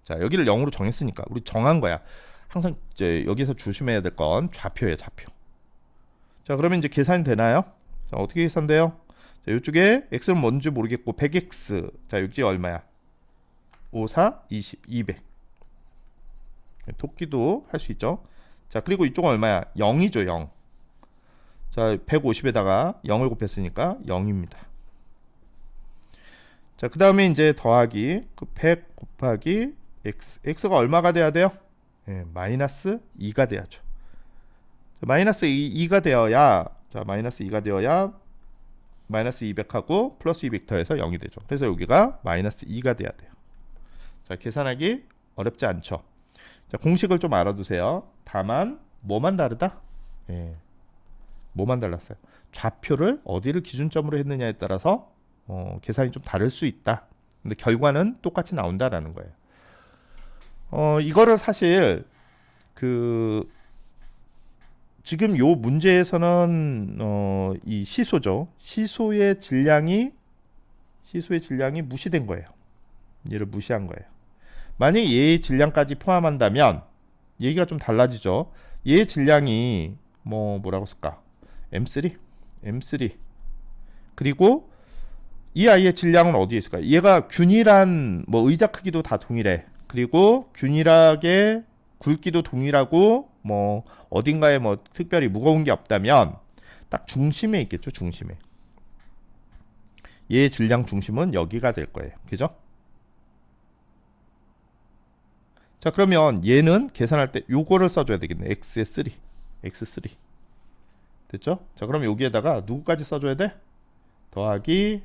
A: 자, 여기를 0으로 정했으니까 우리 정한 거야. 항상 이제 여기서 조심해야 될 건 좌표예요, 좌표. 자, 그러면 이제 계산이 되나요? 자, 어떻게 계산돼요? 자, 이쪽에 x는 뭔지 모르겠고 100x. 자, 여기 얼마야? 5, 4, 20, 200. 토끼도 할 수 있죠. 자, 그리고 이쪽은 얼마야? 0이죠, 0. 자, 150에다가 0을 곱했으니까 0입니다. 자, 그 다음에 이제 더하기 그 100 곱하기 x. x가 얼마가 돼야 돼요? 예, 마이너스 2가 돼야죠. 자, 마이너스 2가 되어야 자, 마이너스 2가 되어야 마이너스 200하고 플러스 200 더해서 0이 되죠. 그래서 여기가 마이너스 2가 돼야 돼요. 자, 계산하기 어렵지 않죠. 자, 공식을 좀 알아두세요. 다만 뭐만 다르다? 예, 뭐만 달랐어요? 좌표를 어디를 기준점으로 했느냐에 따라서 계산이 좀 다를 수 있다. 근데 결과는 똑같이 나온다라는 거예요. 이거를 사실 그 지금 요 문제에서는 이 시소죠. 시소의 질량이 무시된 거예요. 얘를 무시한 거예요. 만약에 얘의 질량까지 포함한다면 얘기가 좀 달라지죠. 얘의 질량이 뭐라고 쓸까? M3? M3. 그리고 이 아이의 질량은 어디에 있을까요? 얘가 균일한 의자 크기도 다 동일해. 그리고 균일하게 굵기도 동일하고 어딘가에 특별히 무거운 게 없다면 딱 중심에 있겠죠, 중심에. 얘의 질량 중심은 여기가 될 거예요. 그죠? 자, 그러면 얘는 계산할 때 요거를 써줘야 되겠네. x의 3. x3. 됐죠? 자, 그럼 여기에다가 누구까지 써줘야 돼? 더하기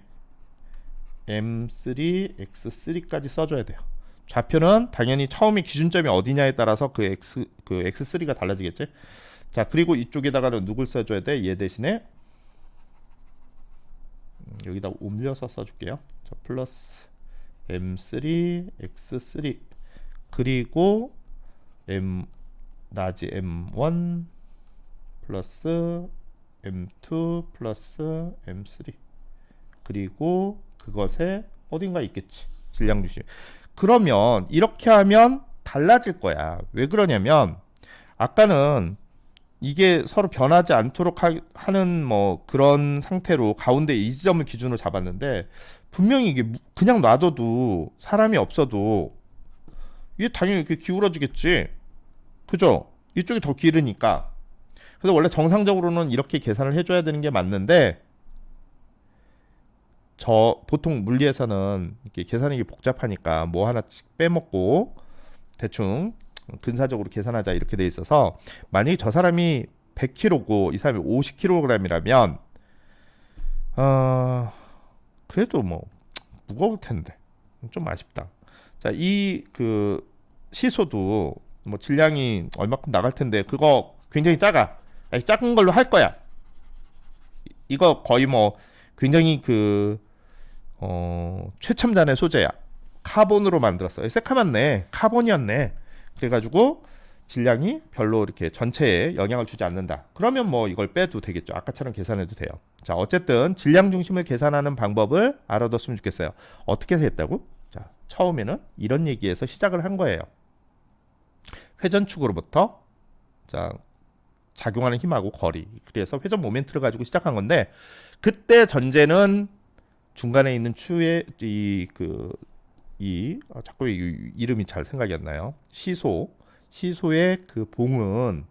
A: m3 x3까지 써줘야 돼요. 좌표는 당연히 처음에 기준점이 어디냐에 따라서 그 x3가 달라지겠지. 자, 그리고 이쪽에다가는 누굴 써줘야 돼? 얘 대신에 여기다 옮겨서 써줄게요. 자, 플러스 m3 x3 그리고 나지 m1 플러스 m2 플러스 m3 그리고 그것에 어딘가 있겠지, 질량 중심. 그러면 이렇게 하면 달라질 거야. 왜 그러냐면 아까는 이게 서로 변하지 않도록 하는 그런 상태로 가운데 이 지점을 기준으로 잡았는데, 분명히 이게 그냥 놔둬도 사람이 없어도 이게 당연히 이렇게 기울어지겠지. 그죠? 이쪽이 더 길으니까. 그래서 원래 정상적으로는 이렇게 계산을 해줘야 되는 게 맞는데, 보통 물리에서는 이렇게 계산이 복잡하니까 뭐 하나씩 빼먹고 대충 근사적으로 계산하자 이렇게 돼 있어서, 만약에 저 사람이 100kg고 이 사람이 50kg이라면 그래도 무거울 텐데 좀 아쉽다. 자, 이 시소도 질량이 얼마큼 나갈 텐데 그거 굉장히 작아. 작은 걸로 할 거야. 이거 거의 굉장히 최첨단의 소재야. 카본으로 만들었어. 새카맣네. 카본이었네. 그래가지고 질량이 별로 이렇게 전체에 영향을 주지 않는다. 그러면 이걸 빼도 되겠죠. 아까처럼 계산해도 돼요. 자, 어쨌든 질량 중심을 계산하는 방법을 알아뒀으면 좋겠어요. 어떻게 해서 했다고? 자, 처음에는 이런 얘기에서 시작을 한 거예요. 회전축으로부터 자, 작용하는 힘하고 거리. 그래서 회전 모멘트를 가지고 시작한 건데 그때 전제는 중간에 있는 추의 자꾸 이름이 잘 생각이 안 나요. 시소의 그 봉은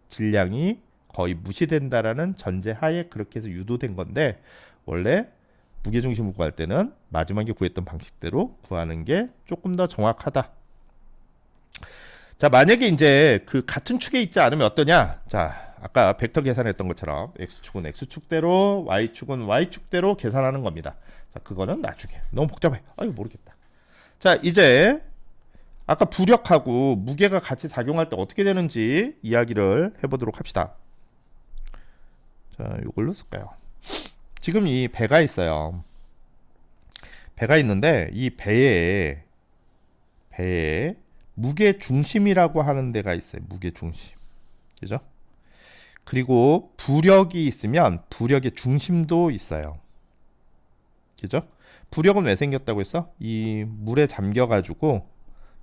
A: 질량이 거의 무시된다라는 전제하에 그렇게 해서 유도된 건데 원래 무게중심을 구할 때는 마지막에 구했던 방식대로 구하는 게 조금 더 정확하다. 자, 만약에 이제 그 같은 축에 있지 않으면 어떠냐? 자, 아까 벡터 계산했던 것처럼 x축은 x축대로 y축은 y축대로 계산하는 겁니다. 자, 그거는 나중에. 너무 복잡해. 이거 모르겠다. 자, 이제 아까 부력하고 무게가 같이 작용할 때 어떻게 되는지 이야기를 해보도록 합시다. 자, 이걸로 쓸까요? 지금 이 배가 있어요. 배가 있는데 이 배에 무게 중심이라고 하는 데가 있어요. 무게 중심. 그죠? 그리고 부력이 있으면 부력의 중심도 있어요. 그죠? 부력은 왜 생겼다고 했어? 이 물에 잠겨 가지고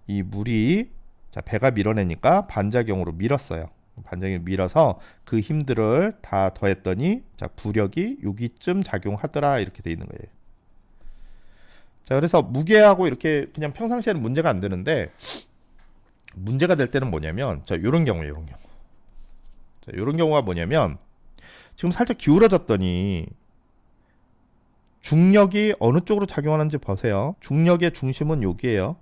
A: 이 물이 자, 배가 밀어내니까 반작용으로 밀었어요. 반작용으로 밀어서 그 힘들을 다 더했더니 자, 부력이 여기쯤 작용하더라 이렇게 돼 있는 거예요. 자, 그래서 무게하고 이렇게 그냥 평상시에는 문제가 안 되는데 문제가 될 때는 뭐냐면 자, 요런 경우에요. 요런 경우. 자, 요런 경우가 뭐냐면 지금 살짝 기울어졌더니 중력이 어느 쪽으로 작용하는지 보세요. 중력의 중심은 여기에요.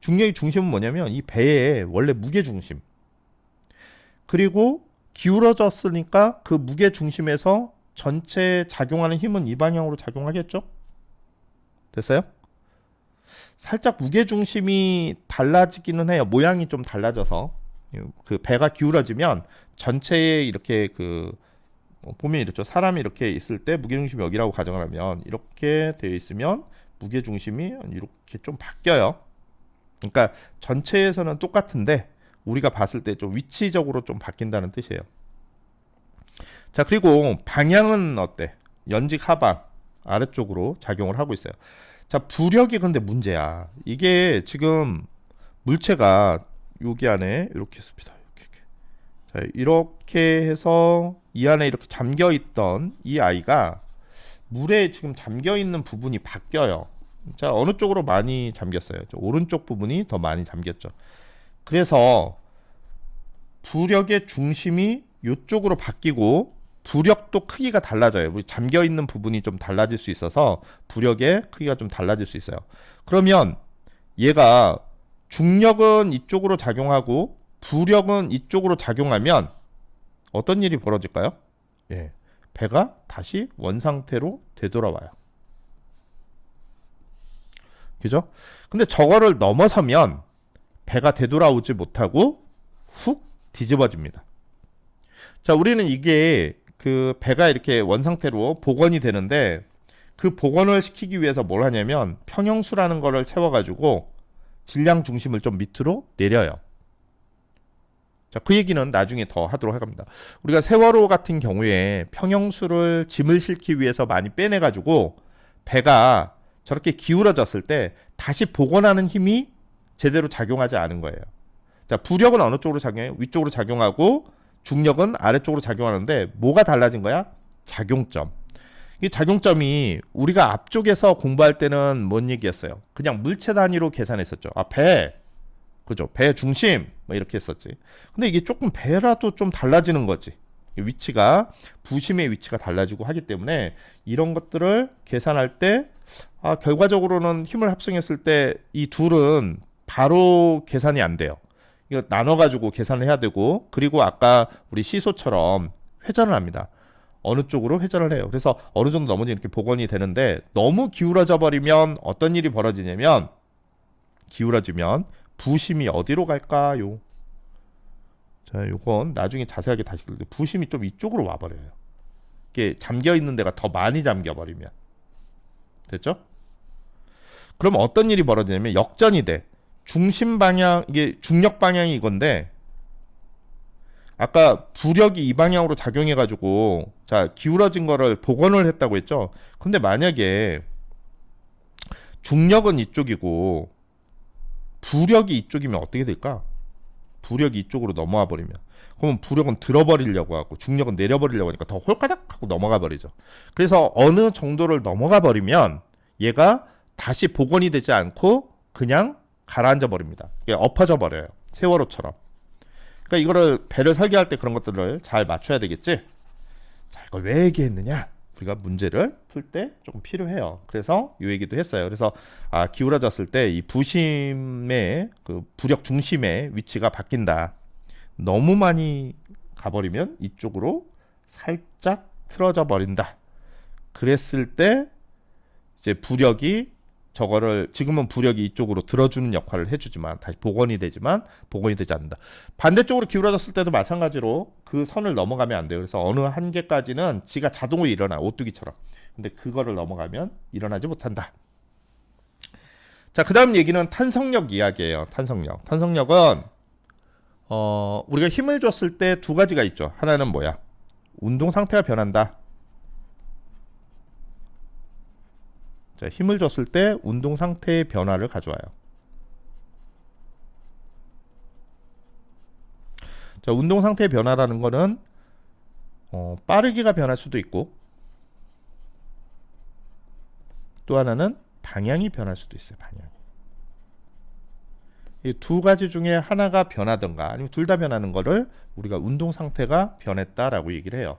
A: 중력의 중심은 뭐냐면 이 배의 원래 무게 중심. 그리고 기울어졌으니까 그 무게 중심에서 전체 작용하는 힘은 이 방향으로 작용하겠죠? 됐어요? 살짝 무게 중심이 달라지기는 해요. 모양이 좀 달라져서 그 배가 기울어지면 전체에 이렇게 보면 이렇죠. 사람이 이렇게 있을 때 무게 중심이 여기라고 가정을 하면 이렇게 되어 있으면 무게 중심이 이렇게 좀 바뀌어요. 그러니까 전체에서는 똑같은데 우리가 봤을 때 좀 위치적으로 좀 바뀐다는 뜻이에요. 자, 그리고 방향은 어때? 연직 하방 아래쪽으로 작용을 하고 있어요. 자, 부력이 그런데 문제야. 이게 지금 물체가 여기 안에 이렇게 씁니다. 자, 이렇게 해서 이 안에 이렇게 잠겨 있던 이 아이가 물에 지금 잠겨 있는 부분이 바뀌어요. 자, 어느 쪽으로 많이 잠겼어요? 오른쪽 부분이 더 많이 잠겼죠. 그래서 부력의 중심이 이쪽으로 바뀌고 부력도 크기가 달라져요. 잠겨 있는 부분이 좀 달라질 수 있어서 부력의 크기가 좀 달라질 수 있어요. 그러면 얘가 중력은 이쪽으로 작용하고 부력은 이쪽으로 작용하면 어떤 일이 벌어질까요? 예, 배가 다시 원상태로 되돌아와요. 그죠? 근데 저거를 넘어서면 배가 되돌아오지 못하고 훅 뒤집어집니다. 자, 우리는 이게 그 배가 이렇게 원상태로 복원이 되는데 그 복원을 시키기 위해서 뭘 하냐면 평형수라는 거를 채워가지고 질량 중심을 좀 밑으로 내려요. 자, 그 얘기는 나중에 더 하도록 하겠습니다. 우리가 세월호 같은 경우에 평형수를 짐을 싣기 위해서 많이 빼내가지고 배가 저렇게 기울어졌을 때 다시 복원하는 힘이 제대로 작용하지 않은 거예요. 자, 부력은 어느 쪽으로 작용해요? 위쪽으로 작용하고 중력은 아래쪽으로 작용하는데 뭐가 달라진 거야? 작용점. 이 작용점이 우리가 앞쪽에서 공부할 때는 뭔 얘기였어요? 그냥 물체 단위로 계산했었죠. 배, 그죠? 배 중심 뭐 이렇게 했었지. 근데 이게 조금 배라도 좀 달라지는 거지. 위치가 부심의 위치가 달라지고 하기 때문에 이런 것들을 계산할 때 결과적으로는 힘을 합성했을 때 이 둘은 바로 계산이 안 돼요. 이거 나눠가지고 계산을 해야 되고 그리고 아까 우리 시소처럼 회전을 합니다. 어느 쪽으로 회전을 해요. 그래서 어느 정도 넘어지면 이렇게 복원이 되는데 너무 기울어져 버리면 어떤 일이 벌어지냐면 기울어지면 부심이 어디로 갈까요? 자, 요건 나중에 자세하게 다시 부심이 좀 이쪽으로 와버려요. 이게 잠겨 있는 데가 더 많이 잠겨 버리면 됐죠? 그럼 어떤 일이 벌어지냐면 역전이 돼. 중심 방향 이게 중력 방향이 이건데 아까 부력이 이 방향으로 작용해가지고 자 기울어진 거를 복원을 했다고 했죠. 근데 만약에 중력은 이쪽이고 부력이 이쪽이면 어떻게 될까? 부력이 이쪽으로 넘어와 버리면 그러면 부력은 들어버리려고 하고 중력은 내려버리려고 하니까 더 홀까닥 하고 넘어가 버리죠. 그래서 어느 정도를 넘어가 버리면 얘가 다시 복원이 되지 않고 그냥 가라앉아 버립니다. 엎어져 버려요. 세월호처럼. 그러니까 이거를 배를 설계할 때 그런 것들을 잘 맞춰야 되겠지. 자, 이걸 왜 얘기했느냐? 우리가 문제를 풀 때 조금 필요해요. 그래서 이 얘기도 했어요. 그래서 기울어졌을 때 이 부심의 그 부력 중심의 위치가 바뀐다. 너무 많이 가버리면 이쪽으로 살짝 틀어져 버린다. 그랬을 때 이제 부력이 저거를 지금은 부력이 이쪽으로 들어주는 역할을 해주지만 다시 복원이 되지만 복원이 되지 않는다. 반대쪽으로 기울어졌을 때도 마찬가지로 그 선을 넘어가면 안 돼요. 그래서 어느 한계까지는 지가 자동으로 일어나 오뚜기처럼. 근데 그거를 넘어가면 일어나지 못한다. 자, 그 다음 얘기는 탄성력 이야기예요. 탄성력. 탄성력은 우리가 힘을 줬을 때 두 가지가 있죠. 하나는 뭐야? 운동 상태가 변한다. 자, 힘을 줬을 때 운동 상태의 변화를 가져와요. 자, 운동 상태의 변화라는 거는 빠르기가 변할 수도 있고 또 하나는 방향이 변할 수도 있어요. 방향. 이 두 가지 중에 하나가 변하든가 아니면 둘 다 변하는 거를 우리가 운동 상태가 변했다라고 얘기를 해요.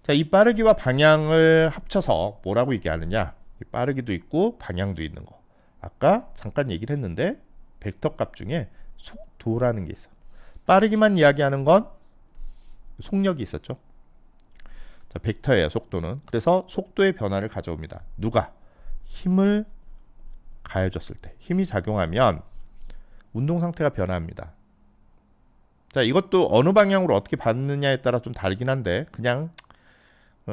A: 자, 이 빠르기와 방향을 합쳐서 뭐라고 얘기하느냐? 빠르기도 있고 방향도 있는 거. 아까 잠깐 얘기를 했는데 벡터 값 중에 속도라는 게 있어. 빠르기만 이야기하는 건 속력이 있었죠. 자, 벡터예요, 속도는. 그래서 속도의 변화를 가져옵니다. 누가? 힘을 가해줬을 때. 힘이 작용하면 운동 상태가 변화합니다. 자, 이것도 어느 방향으로 어떻게 받느냐에 따라 좀 다르긴 한데 그냥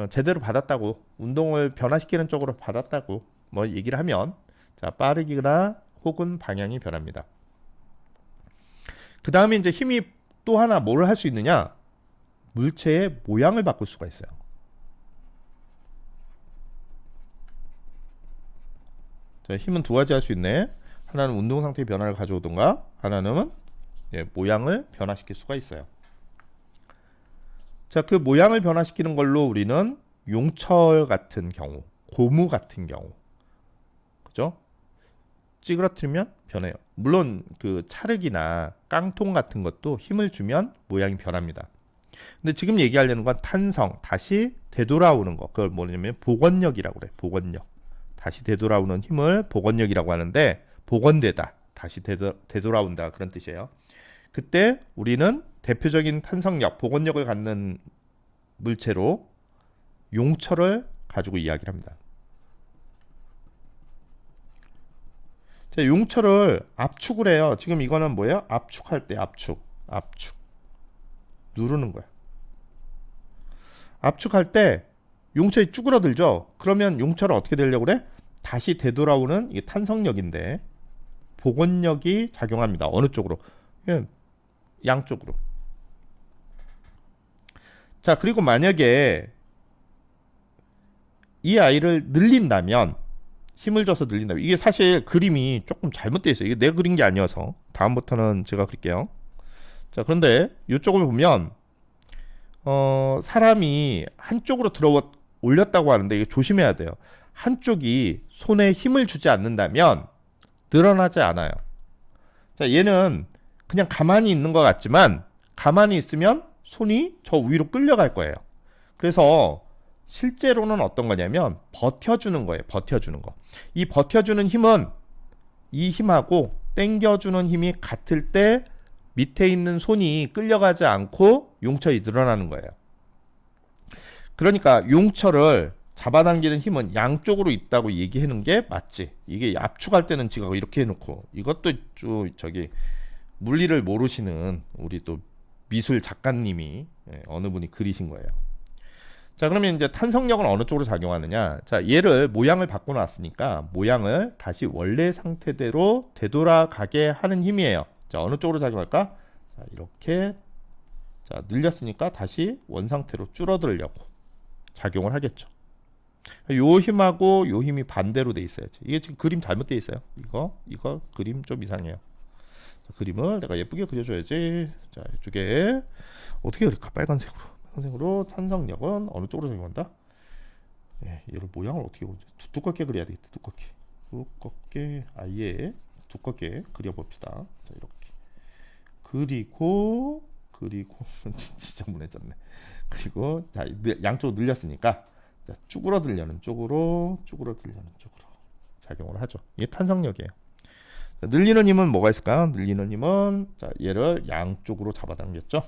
A: 제대로 받았다고 운동을 변화시키는 쪽으로 받았다고 뭐 얘기를 하면 자 빠르기나 혹은 방향이 변합니다. 그 다음에 이제 힘이 또 하나 뭘 할 수 있느냐? 물체의 모양을 바꿀 수가 있어요. 자, 힘은 두 가지 할 수 있네. 하나는 운동 상태의 변화를 가져오던가 하나는 모양을 변화시킬 수가 있어요. 자, 그 모양을 변화시키는 걸로 우리는 용철 같은 경우, 고무 같은 경우, 그죠? 찌그러뜨리면 변해요. 물론 그 찰흙이나 깡통 같은 것도 힘을 주면 모양이 변합니다. 근데 지금 얘기하려는 건 탄성, 다시 되돌아오는 거. 그걸 뭐냐면 복원력이라고 그래. 복원력. 다시 되돌아오는 힘을 복원력이라고 하는데 복원되다, 다시 되돌아온다 그런 뜻이에요. 그때 우리는 대표적인 탄성력, 복원력을 갖는 물체로 용철을 가지고 이야기를 합니다. 자, 용철을 압축을 해요. 지금 이거는 뭐예요? 압축할 때 압축 누르는 거야. 압축할 때 용철이 쭈그러들죠. 그러면 용철은 어떻게 되려고 그래? 다시 되돌아오는 이게 탄성력인데 복원력이 작용합니다. 어느 쪽으로? 양쪽으로. 자, 그리고 만약에 이 아이를 늘린다면, 힘을 줘서 늘린다면, 이게 사실 그림이 조금 잘못되어 있어요. 이게 내 그린 게 아니어서 다음부터는 제가 그릴게요. 자, 그런데 이쪽을 보면 사람이 한쪽으로 들어 올렸다고 하는데 이게 조심해야 돼요. 한쪽이 손에 힘을 주지 않는다면 늘어나지 않아요. 자, 얘는 그냥 가만히 있는 것 같지만 가만히 있으면 손이 저 위로 끌려갈 거예요. 그래서 실제로는 어떤 거냐면 버텨주는 거예요. 버텨주는 거. 이 버텨주는 힘은 이 힘하고 당겨주는 힘이 같을 때 밑에 있는 손이 끌려가지 않고 용철이 늘어나는 거예요. 그러니까 용철을 잡아당기는 힘은 양쪽으로 있다고 얘기하는 게 맞지. 이게 압축할 때는 지금 이렇게 해놓고 이것도 저기 물리를 모르시는 우리 또 미술 작가님이 어느 분이 그리신 거예요. 자, 그러면 이제 탄성력은 어느 쪽으로 작용하느냐? 자, 얘를 모양을 바꿔놨으니까 모양을 다시 원래 상태대로 되돌아가게 하는 힘이에요. 자, 어느 쪽으로 작용할까? 자, 이렇게 자, 늘렸으니까 다시 원상태로 줄어들려고 작용을 하겠죠. 요 힘하고 요 힘이 반대로 돼 있어야지. 이게 지금 그림 잘못돼 있어요. 이거 그림 좀 이상해요. 자, 그림을 내가 예쁘게 그려줘야지. 자, 이쪽에 어떻게 그릴까? 빨간색으로 탄성력은 어느 쪽으로 적용한다? 예, 얘를 모양을 어떻게 보지? 두껍게 그려야 되겠다. 두껍게 아예 두껍게 그려봅시다. 자, 이렇게 그리고 진짜 문해졌네. 그리고 자, 양쪽으로 늘렸으니까 자, 쭈그러들려는 쪽으로 작용을 하죠. 이게 탄성력이에요. 자, 늘리는 힘은 뭐가 있을까요? 늘리는 힘은 자, 얘를 양쪽으로 잡아당겼죠.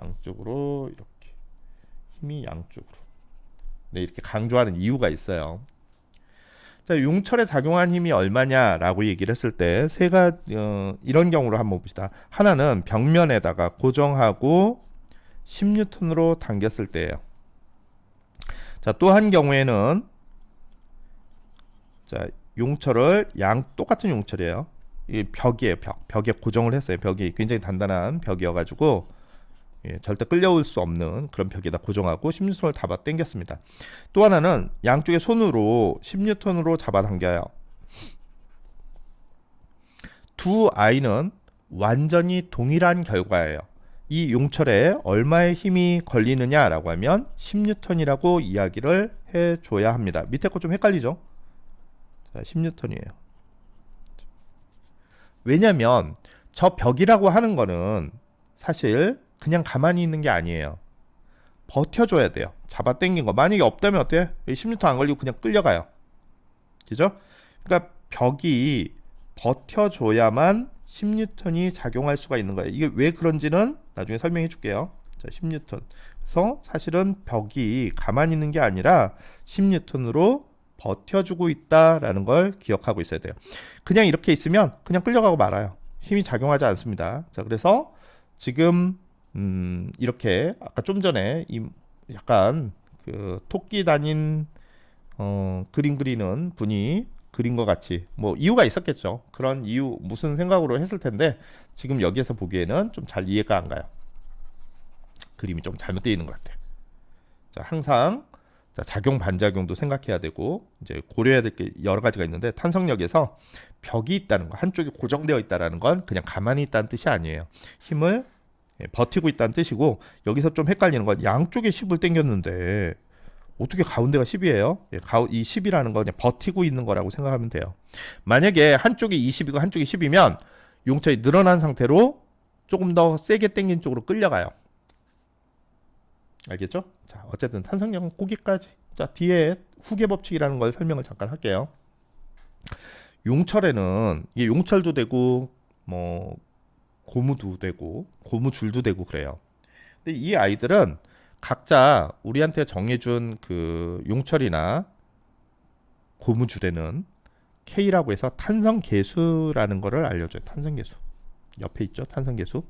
A: 양쪽으로 이렇게 힘이 양쪽으로. 네, 이렇게 강조하는 이유가 있어요. 자, 용철에 작용한 힘이 얼마냐라고 얘기를 했을 때 이런 경우로 한번 봅시다. 하나는 벽면에다가 고정하고 10N으로 당겼을 때예요. 자, 또 한 경우에는 자, 용철을 똑같은 용철이에요. 이 벽이에요. 벽에 고정을 했어요. 벽이 굉장히 단단한 벽이어가지고 예, 절대 끌려올 수 없는 그런 벽에다 고정하고 10N을 잡아 당겼습니다. 또 하나는 양쪽에 손으로 10N으로 잡아 당겨요. 두 아이는 완전히 동일한 결과예요. 이 용철에 얼마의 힘이 걸리느냐라고 하면 10N이라고 이야기를 해줘야 합니다. 밑에 거 좀 헷갈리죠? 자, 10N이에요. 왜냐면 저 벽이라고 하는 거는 사실 그냥 가만히 있는 게 아니에요. 버텨줘야 돼요. 잡아당긴 거. 만약에 없다면 어때요? 10N 안 걸리고 그냥 끌려가요. 그죠? 그러니까 벽이 버텨줘야만 10N이 작용할 수가 있는 거예요. 이게 왜 그런지는 나중에 설명해 줄게요. 자, 10N. 그래서 사실은 벽이 가만히 있는 게 아니라 10N으로 버텨주고 있다라는 걸 기억하고 있어야 돼요. 그냥 이렇게 있으면 그냥 끌려가고 말아요. 힘이 작용하지 않습니다. 자, 그래서 지금 이렇게 아까 좀 전에 약간 그 토끼 다닌 그림 그리는 분이 그린 것 같이 뭐 이유가 있었겠죠. 그런 이유 무슨 생각으로 했을 텐데 지금 여기에서 보기에는 좀 잘 이해가 안 가요. 그림이 좀 잘못되어 있는 것 같아요. 자, 항상 자, 작용 반작용도 생각해야 되고 이제 고려해야 될 게 여러 가지가 있는데 탄성력에서 벽이 있다는 거, 한쪽이 고정되어 있다라는 건 그냥 가만히 있다는 뜻이 아니에요. 힘을 버티고 있다는 뜻이고 여기서 좀 헷갈리는 건 양쪽에 10을 당겼는데 어떻게 가운데가 10이에요? 이 10이라는 건 그냥 버티고 있는 거라고 생각하면 돼요. 만약에 한쪽이 20이고 한쪽이 10이면 용철이 늘어난 상태로 조금 더 세게 당긴 쪽으로 끌려가요. 알겠죠? 자, 어쨌든 탄성력은 거기까지. 자, 뒤에 후계 법칙이라는 걸 설명을 잠깐 할게요. 용철에는 이게 용철도 되고 뭐 고무도 되고 고무줄도 되고 그래요. 근데 이 아이들은 각자 우리한테 정해준 그 용철이나 고무줄에는 K라고 해서 탄성계수라는 거를 알려줘요. 탄성계수. 옆에 있죠? 탄성계수.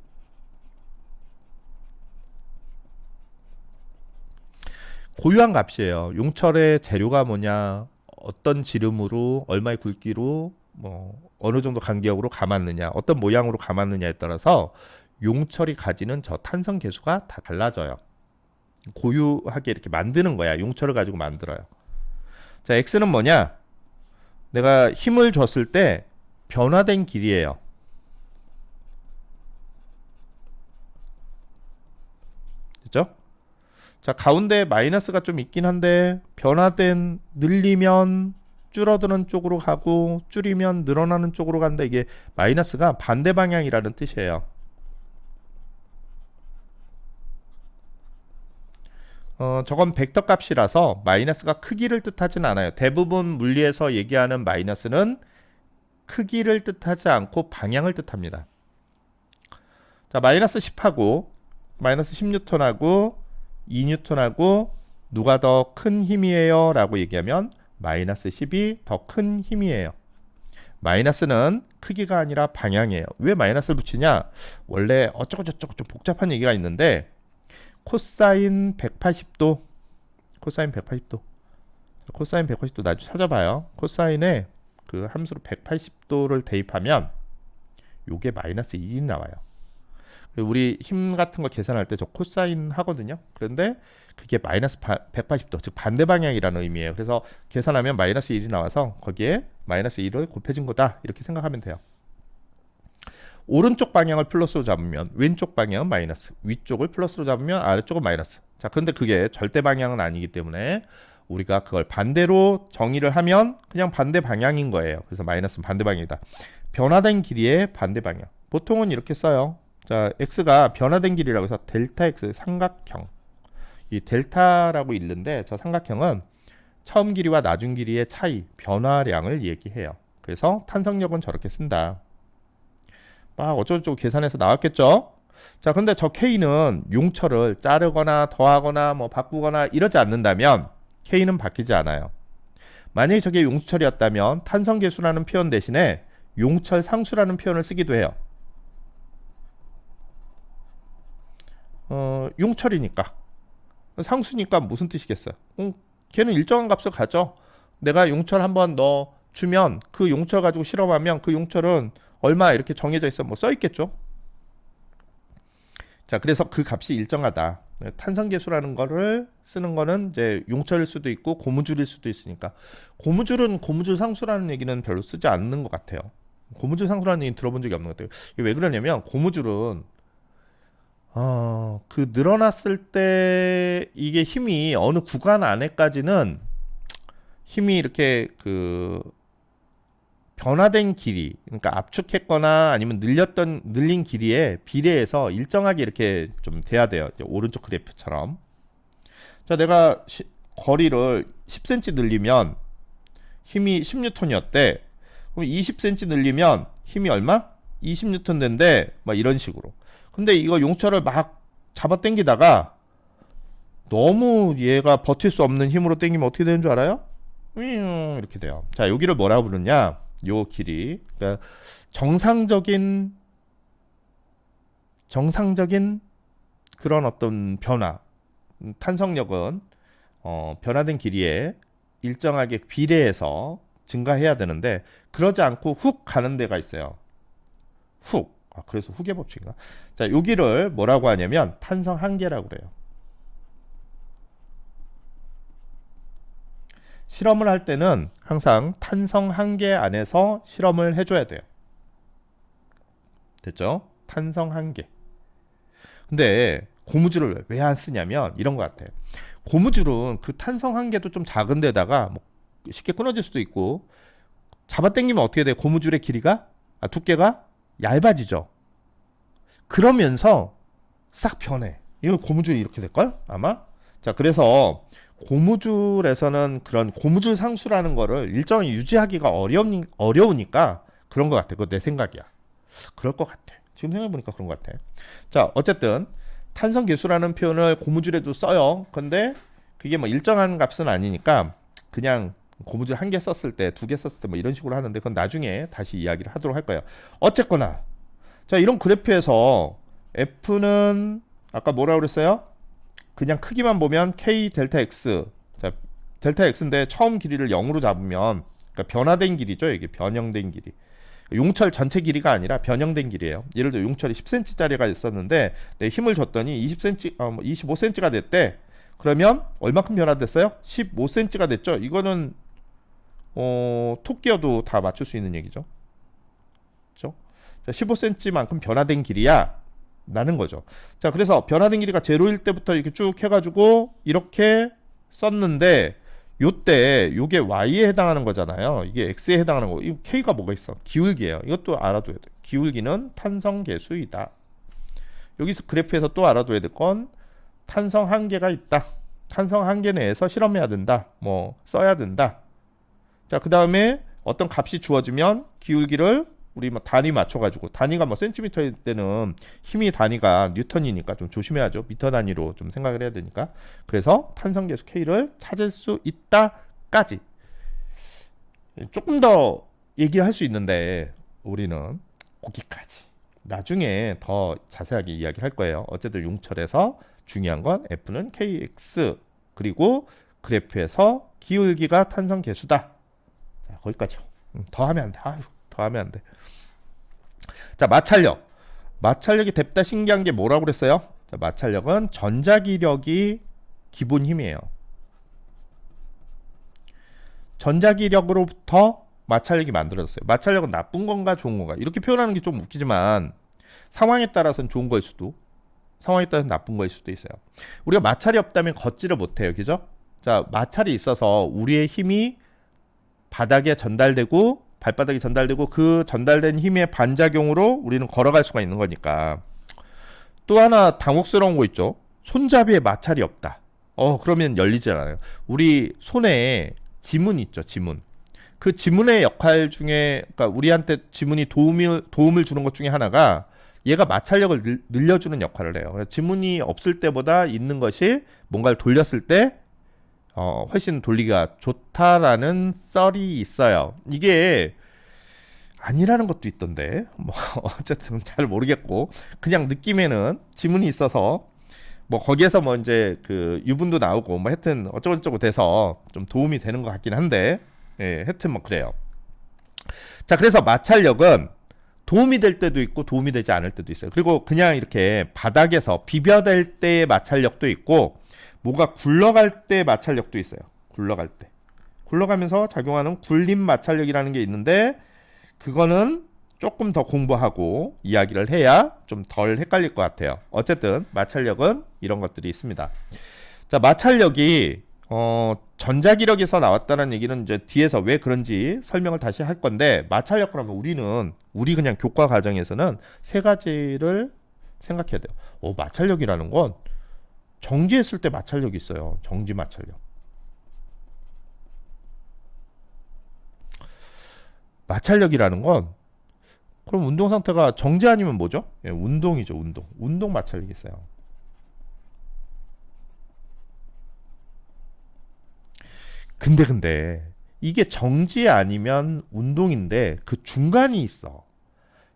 A: 고유한 값이에요. 용철의 재료가 뭐냐, 어떤 지름으로, 얼마의 굵기로, 뭐 어느 정도 간격으로 감았느냐, 어떤 모양으로 감았느냐에 따라서 용철이 가지는 저 탄성 계수가 다 달라져요. 고유하게 이렇게 만드는 거야. 용철을 가지고 만들어요. 자, x는 뭐냐? 내가 힘을 줬을 때 변화된 길이에요. 그죠? 자, 가운데 마이너스가 좀 있긴 한데 변화된 늘리면 줄어드는 쪽으로 가고 줄이면 늘어나는 쪽으로 간다. 이게 마이너스가 반대 방향이라는 뜻이에요. 저건 벡터 값이라서 마이너스가 크기를 뜻하진 않아요. 대부분 물리에서 얘기하는 마이너스는 크기를 뜻하지 않고 방향을 뜻합니다. 자, 마이너스 10하고 마이너스 10N하고 2N하고 누가 더 큰 힘이에요? 라고 얘기하면 마이너스 10이 더 큰 힘이에요. 마이너스는 크기가 아니라 방향이에요. 왜 마이너스를 붙이냐? 원래 어쩌고저쩌고 좀 복잡한 얘기가 있는데 코사인 180도 나중에 찾아봐요. 코사인에 그 함수로 180도를 대입하면 요게 마이너스 1이 나와요. 우리 힘 같은 거 계산할 때 저 코사인 하거든요. 그런데 그게 마이너스 180도, 즉 반대 방향이라는 의미예요. 그래서 계산하면 마이너스 1이 나와서 거기에 마이너스 1을 곱해준 거다, 이렇게 생각하면 돼요. 오른쪽 방향을 플러스로 잡으면 왼쪽 방향은 마이너스, 위쪽을 플러스로 잡으면 아래쪽은 마이너스. 자, 그런데 그게 절대 방향은 아니기 때문에 우리가 그걸 반대로 정의를 하면 그냥 반대 방향인 거예요. 그래서 마이너스는 반대 방향이다. 변화된 길이의 반대 방향. 보통은 이렇게 써요. 자, x가 변화된 길이라고 해서 델타 x 삼각형. 이 델타라고 읽는데 저 삼각형은 처음 길이와 나중 길이의 차이, 변화량을 얘기해요. 그래서 탄성력은 저렇게 쓴다. 막 어쩌고저쩌고 계산해서 나왔겠죠? 자, 근데 저 K는 용처를 자르거나 더하거나 뭐 바꾸거나 이러지 않는다면 K는 바뀌지 않아요. 만약에 저게 용철이었다면 탄성계수라는 표현 대신에 용철 상수라는 표현을 쓰기도 해요. 용철이니까. 상수니까 무슨 뜻이겠어요? 걔는 일정한 값을 가져. 내가 용철 한번 넣어 주면 그 용철 가지고 실험하면 그 용철은 얼마 이렇게 정해져 있어 뭐 써 있겠죠. 자, 그래서 그 값이 일정하다. 탄성계수라는 거를 쓰는 거는 이제 용철일 수도 있고 고무줄일 수도 있으니까. 고무줄은 고무줄 상수라는 얘기는 별로 쓰지 않는 것 같아요. 고무줄 상수라는 얘기 들어본 적이 없는 것 같아요. 이게 왜 그러냐면 고무줄은 그 늘어났을 때 이게 힘이 어느 구간 안에까지는 힘이 이렇게 그 변화된 길이, 그러니까 압축했거나 아니면 늘린 길이에 비례해서 일정하게 이렇게 좀 돼야 돼요. 이제 오른쪽 그래프처럼. 자, 내가 거리를 10cm 늘리면 힘이 10N이었대. 그럼 20cm 늘리면 힘이 얼마? 20N 된대. 막 이런 식으로. 근데 이거 용철을 막 잡아 당기다가 너무 얘가 버틸 수 없는 힘으로 당기면 어떻게 되는 줄 알아요? 이렇게 돼요. 자, 여기를 뭐라고 부르냐? 요 길이, 그러니까 정상적인 그런 어떤 변화, 탄성력은 변화된 길이에 일정하게 비례해서 증가해야 되는데 그러지 않고 훅 가는 데가 있어요. 훅. 그래서 훅의 법칙인가? 자, 여기를 뭐라고 하냐면 탄성 한계라고 그래요. 실험을 할 때는 항상 탄성 한계 안에서 실험을 해줘야 돼요. 됐죠? 탄성 한계. 근데 고무줄을 왜 안 쓰냐면 이런 것 같아요. 고무줄은 그 탄성 한계도 좀 작은 데다가 뭐 쉽게 끊어질 수도 있고 잡아당기면 어떻게 돼요? 고무줄의 길이가 두께가 얇아지죠. 그러면서 싹 변해. 이거 고무줄이 이렇게 될걸? 아마? 자, 그래서 고무줄에서는 그런 고무줄 상수라는 거를 일정히 유지하기가 어려우니까 그런 것 같아. 그거 내 생각이야. 그럴 것 같아. 지금 생각해보니까 그런 것 같아. 자, 어쨌든 탄성계수라는 표현을 고무줄에도 써요. 근데 그게 뭐 일정한 값은 아니니까 그냥 고무줄 한 개 썼을 때, 두 개 썼을 때 뭐 이런 식으로 하는데 그건 나중에 다시 이야기를 하도록 할 거예요. 어쨌거나 자, 이런 그래프에서 F는 아까 뭐라고 그랬어요? 그냥 크기만 보면 K 델타 X. 자, 델타 X인데 처음 길이를 0으로 잡으면 그러니까 변화된 길이죠. 이게 변형된 길이. 용철 전체 길이가 아니라 변형된 길이에요. 예를 들어 용철이 10cm짜리가 있었는데 내 힘을 줬더니 20cm, 25cm가 됐대. 그러면 얼마큼 변화됐어요? 15cm가 됐죠. 이거는 토끼여도 다 맞출 수 있는 얘기죠. 그렇죠? 자, 15cm만큼 변화된 길이야 라는 거죠. 자, 그래서 변화된 길이가 제로일 때부터 이렇게 쭉 해가지고 이렇게 썼는데 요때 요게 y에 해당하는 거잖아요. 이게 x에 해당하는 거. 이 k가 뭐가 있어? 기울기예요. 이것도 알아둬야 돼. 기울기는 탄성계수이다. 여기서 그래프에서 또 알아둬야 될 건 탄성 한계가 있다. 탄성 한계 내에서 실험해야 된다. 뭐 써야 된다. 자, 그 다음에 어떤 값이 주어지면 기울기를 우리 뭐 단위 맞춰가지고 단위가 뭐 센티미터일 때는 힘이 단위가 뉴턴이니까 좀 조심해야죠. 미터 단위로 좀 생각을 해야 되니까. 그래서 탄성계수 K를 찾을 수 있다까지 조금 더 얘기를 할 수 있는데 우리는 거기까지 나중에 더 자세하게 이야기를 할 거예요. 어쨌든 용철에서 중요한 건 F는 KX 그리고 그래프에서 기울기가 탄성계수다. 자, 거기까지요. 더 하면 안 돼. 더 하면 안 돼. 자, 마찰력. 마찰력이 뎁다 신기한 게 뭐라고 그랬어요? 자, 마찰력은 전자기력이 기본 힘이에요. 전자기력으로부터 마찰력이 만들어졌어요. 마찰력은 나쁜 건가 좋은 건가 이렇게 표현하는 게 좀 웃기지만 상황에 따라서는 좋은 거일 수도, 상황에 따라서 나쁜 거일 수도 있어요. 우리가 마찰이 없다면 걷지를 못해요. 그죠? 자, 마찰이 있어서 우리의 힘이 바닥에 전달되고 발바닥에 전달되고 그 전달된 힘의 반작용으로 우리는 걸어갈 수가 있는 거니까. 또 하나 당혹스러운 거 있죠. 손잡이에 마찰이 없다. 그러면 열리지 않아요. 우리 손에 지문 있죠. 지문. 그 지문의 역할 중에, 그러니까 우리한테 지문이 도움을 주는 것 중에 하나가 얘가 마찰력을 늘려주는 역할을 해요. 그래서 지문이 없을 때보다 있는 것이 뭔가를 돌렸을 때 훨씬 돌리기가 좋다라는 썰이 있어요. 이게 아니라는 것도 있던데 뭐 어쨌든 잘 모르겠고 그냥 느낌에는 지문이 있어서 뭐 거기에서 뭐 이제 그 유분도 나오고 뭐 하여튼 어쩌고저쩌고 돼서 좀 도움이 되는 것 같긴 한데 예, 하여튼 뭐 그래요. 자, 그래서 마찰력은 도움이 될 때도 있고 도움이 되지 않을 때도 있어요. 그리고 그냥 이렇게 바닥에서 비벼댈 때의 마찰력도 있고 뭐가 굴러갈 때 마찰력도 있어요. 굴러갈 때. 굴러가면서 작용하는 굴림 마찰력이라는 게 있는데 그거는 조금 더 공부하고 이야기를 해야 좀 덜 헷갈릴 것 같아요. 어쨌든 마찰력은 이런 것들이 있습니다. 자, 마찰력이 전자기력에서 나왔다는 얘기는 이제 뒤에서 왜 그런지 설명을 다시 할 건데 마찰력 그러면 우리 그냥 교과 과정에서는 세 가지를 생각해야 돼요. 마찰력이라는 건 정지했을 때 마찰력이 있어요. 정지 마찰력. 마찰력이라는 건 그럼 운동 상태가 정지 아니면 뭐죠? 예, 운동이죠. 운동 마찰력이 있어요. 근데 이게 정지 아니면 운동인데 그 중간이 있어.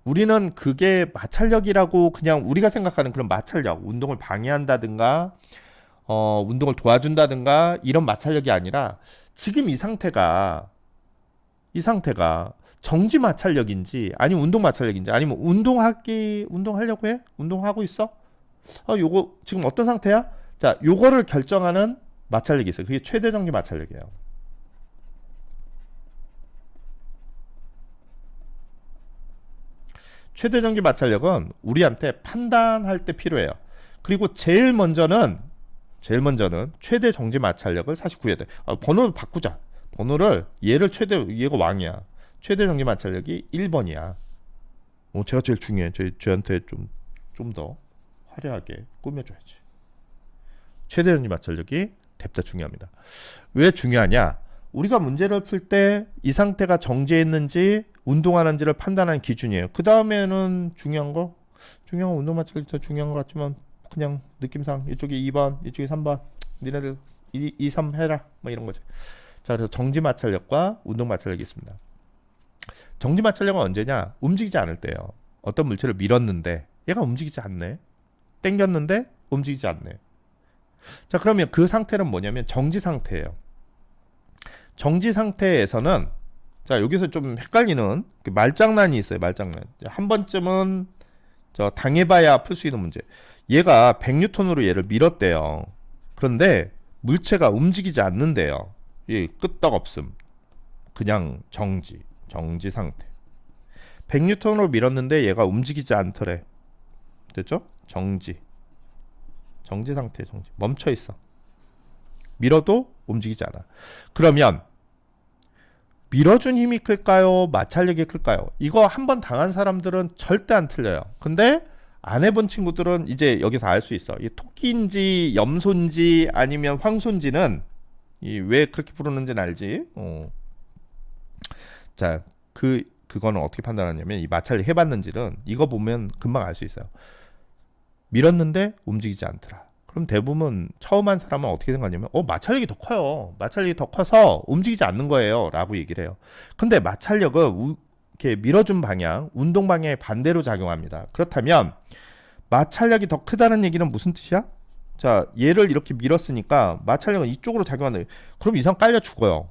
A: 우리는 그게 마찰력이라고 그냥 우리가 생각하는 그런 마찰력, 운동을 방해한다든가 운동을 도와준다든가 이런 마찰력이 아니라 지금 이 상태가 정지 마찰력인지 아니면 운동 마찰력인지 아니면 운동하려고 해? 운동하고 있어? 요거 지금 어떤 상태야? 자, 요거를 결정하는 마찰력이 있어요. 그게 최대 정지 마찰력이에요. 최대 정지 마찰력은 우리한테 판단할 때 필요해요. 그리고 제일 먼저는 최대 정지 마찰력을 사실 구해야 돼. 번호를 바꾸자. 얘가 왕이야. 최대 정지 마찰력이 1번이야. 제가 제일 중요해. 저한테 좀 더 화려하게 꾸며줘야지. 최대 정지 마찰력이 뎁다 중요합니다. 왜 중요하냐? 우리가 문제를 풀 때 이 상태가 정지했는지 운동하는지를 판단하는 기준이에요. 그 다음에는 중요한 건 운동 마찰력이 더 중요한 것 같지만 그냥 느낌상 이쪽이 2번, 이쪽이 3번, 니네들 2, 3 해라 뭐 이런 거지. 자, 그래서 정지 마찰력과 운동 마찰력이 있습니다. 정지 마찰력은 언제냐? 움직이지 않을 때예요. 어떤 물체를 밀었는데 얘가 움직이지 않네. 당겼는데 움직이지 않네. 자, 그러면 그 상태는 뭐냐면 정지 상태예요. 정지 상태에서는 자, 여기서 좀 헷갈리는 말장난이 있어요. 말장난. 한 번쯤은 당해봐야 풀 수 있는 문제. 얘가 100N으로 얘를 밀었대요. 그런데 물체가 움직이지 않는데요. 끄떡없음. 그냥 정지 상태. 100N으로 밀었는데 얘가 움직이지 않더래. 됐죠? 정지 상태. 멈춰 있어. 밀어도 움직이지 않아. 그러면 밀어준 힘이 클까요? 마찰력이 클까요? 이거 한번 당한 사람들은 절대 안 틀려요. 근데 안 해본 친구들은 이제 여기서 알 수 있어. 이 토끼인지 염소인지 아니면 황소인지는 왜 그렇게 부르는지는 알지. 자, 그거는 어떻게 판단하냐면 이 마찰력 해봤는지는 이거 보면 금방 알 수 있어요. 밀었는데 움직이지 않더라. 그럼 대부분 처음 한 사람은 어떻게 생각하냐면 마찰력이 더 커요. 마찰력이 더 커서 움직이지 않는 거예요 라고 얘기를 해요. 근데 마찰력은 이렇게 밀어준 방향, 운동 방향의 반대로 작용합니다. 그렇다면 마찰력이 더 크다는 얘기는 무슨 뜻이야? 자, 얘를 이렇게 밀었으니까 마찰력은 이쪽으로 작용하는. 그럼 이상 깔려 죽어요.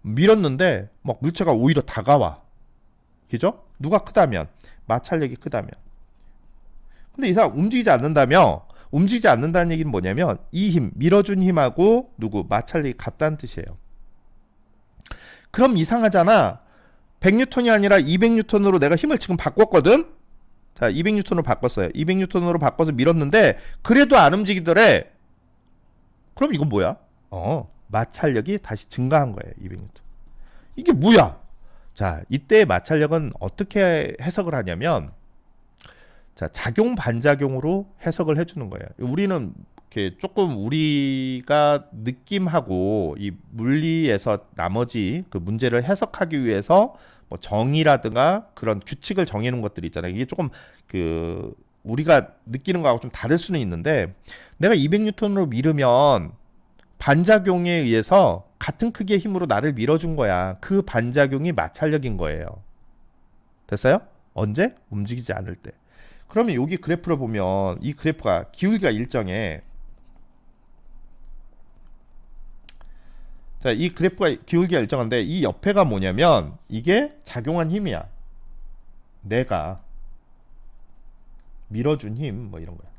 A: 밀었는데 막 물체가 오히려 다가와. 그죠? 누가 크다면? 마찰력이 크다면. 근데 이 사람 움직이지 않는다며? 움직이지 않는다는 얘기는 뭐냐면 이 힘, 밀어준 힘하고 누구? 마찰력이 같다는 뜻이에요. 그럼 이상하잖아. 100N이 아니라 200N으로 내가 힘을 지금 바꿨거든? 자, 200N으로 바꿨어요. 200N으로 바꿔서 밀었는데 그래도 안 움직이더래. 그럼 이건 뭐야? 마찰력이 다시 증가한 거예요. 200N. 이게 뭐야? 자, 이때 마찰력은 어떻게 해석을 하냐면 자, 작용 반작용으로 해석을 해주는 거예요. 우리는 이렇게 조금 우리가 느낌하고 이 물리에서 나머지 그 문제를 해석하기 위해서 뭐 정의라든가 그런 규칙을 정해놓은 것들이 있잖아요. 이게 조금 그 우리가 느끼는 거하고 좀 다를 수는 있는데 내가 200N으로 밀으면 반작용에 의해서 같은 크기의 힘으로 나를 밀어준 거야. 그 반작용이 마찰력인 거예요. 됐어요? 언제? 움직이지 않을 때. 그러면 여기 그래프를 보면 이 그래프가 기울기가 일정해. 자, 이 그래프가 기울기가 일정한데 이 옆에가 뭐냐면 이게 작용한 힘이야. 내가 밀어준 힘 뭐 이런 거야.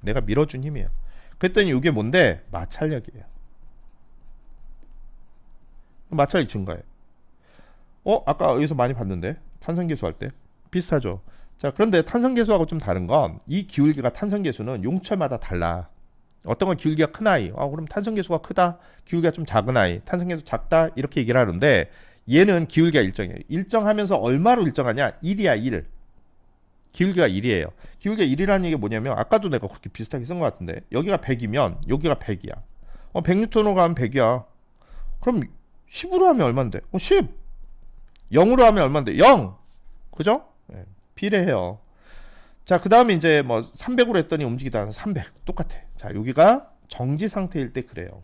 A: 내가 밀어준 힘이에요. 그랬더니 이게 뭔데? 마찰력이에요. 마찰이 증가해. 아까 여기서 많이 봤는데 탄성계수 할 때 비슷하죠. 자, 그런데 탄성계수하고 좀 다른 건 이 기울기가 탄성계수는 용체마다 달라. 어떤 건 기울기가 큰 아이, 그럼 탄성계수가 크다. 기울기가 좀 작은 아이, 탄성계수 작다. 이렇게 얘기를 하는데 얘는 기울기가 일정해요. 일정하면서 얼마로 일정하냐? 1이야 1. 기울기가 1이에요. 기울기가 1이라는 얘기 뭐냐면 아까도 내가 그렇게 비슷하게 쓴 것 같은데 여기가 100이면 여기가 100이야. 100N으로 가면 100이야. 그럼 10으로 하면 얼만데? 10. 0으로 하면 얼만데? 0. 그죠? 네, 비례해요. 자, 그 다음에 이제 뭐 300으로 했더니 움직이다 300. 똑같아. 자, 여기가 정지 상태일 때 그래요.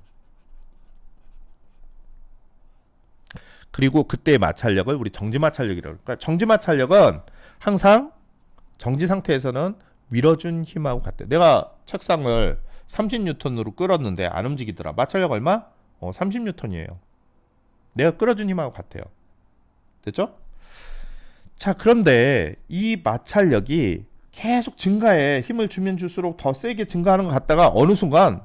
A: 그리고 그때의 마찰력을 우리 정지 마찰력이라고. 그러니까 정지 마찰력은 항상 정지 상태에서는 밀어준 힘하고 같대. 내가 책상을 30N으로 끌었는데 안 움직이더라. 마찰력 얼마? 30N이에요. 내가 끌어준 힘하고 같아요. 됐죠? 자, 그런데 이 마찰력이 계속 증가해. 힘을 주면 줄수록 더 세게 증가하는 것 같다가 어느 순간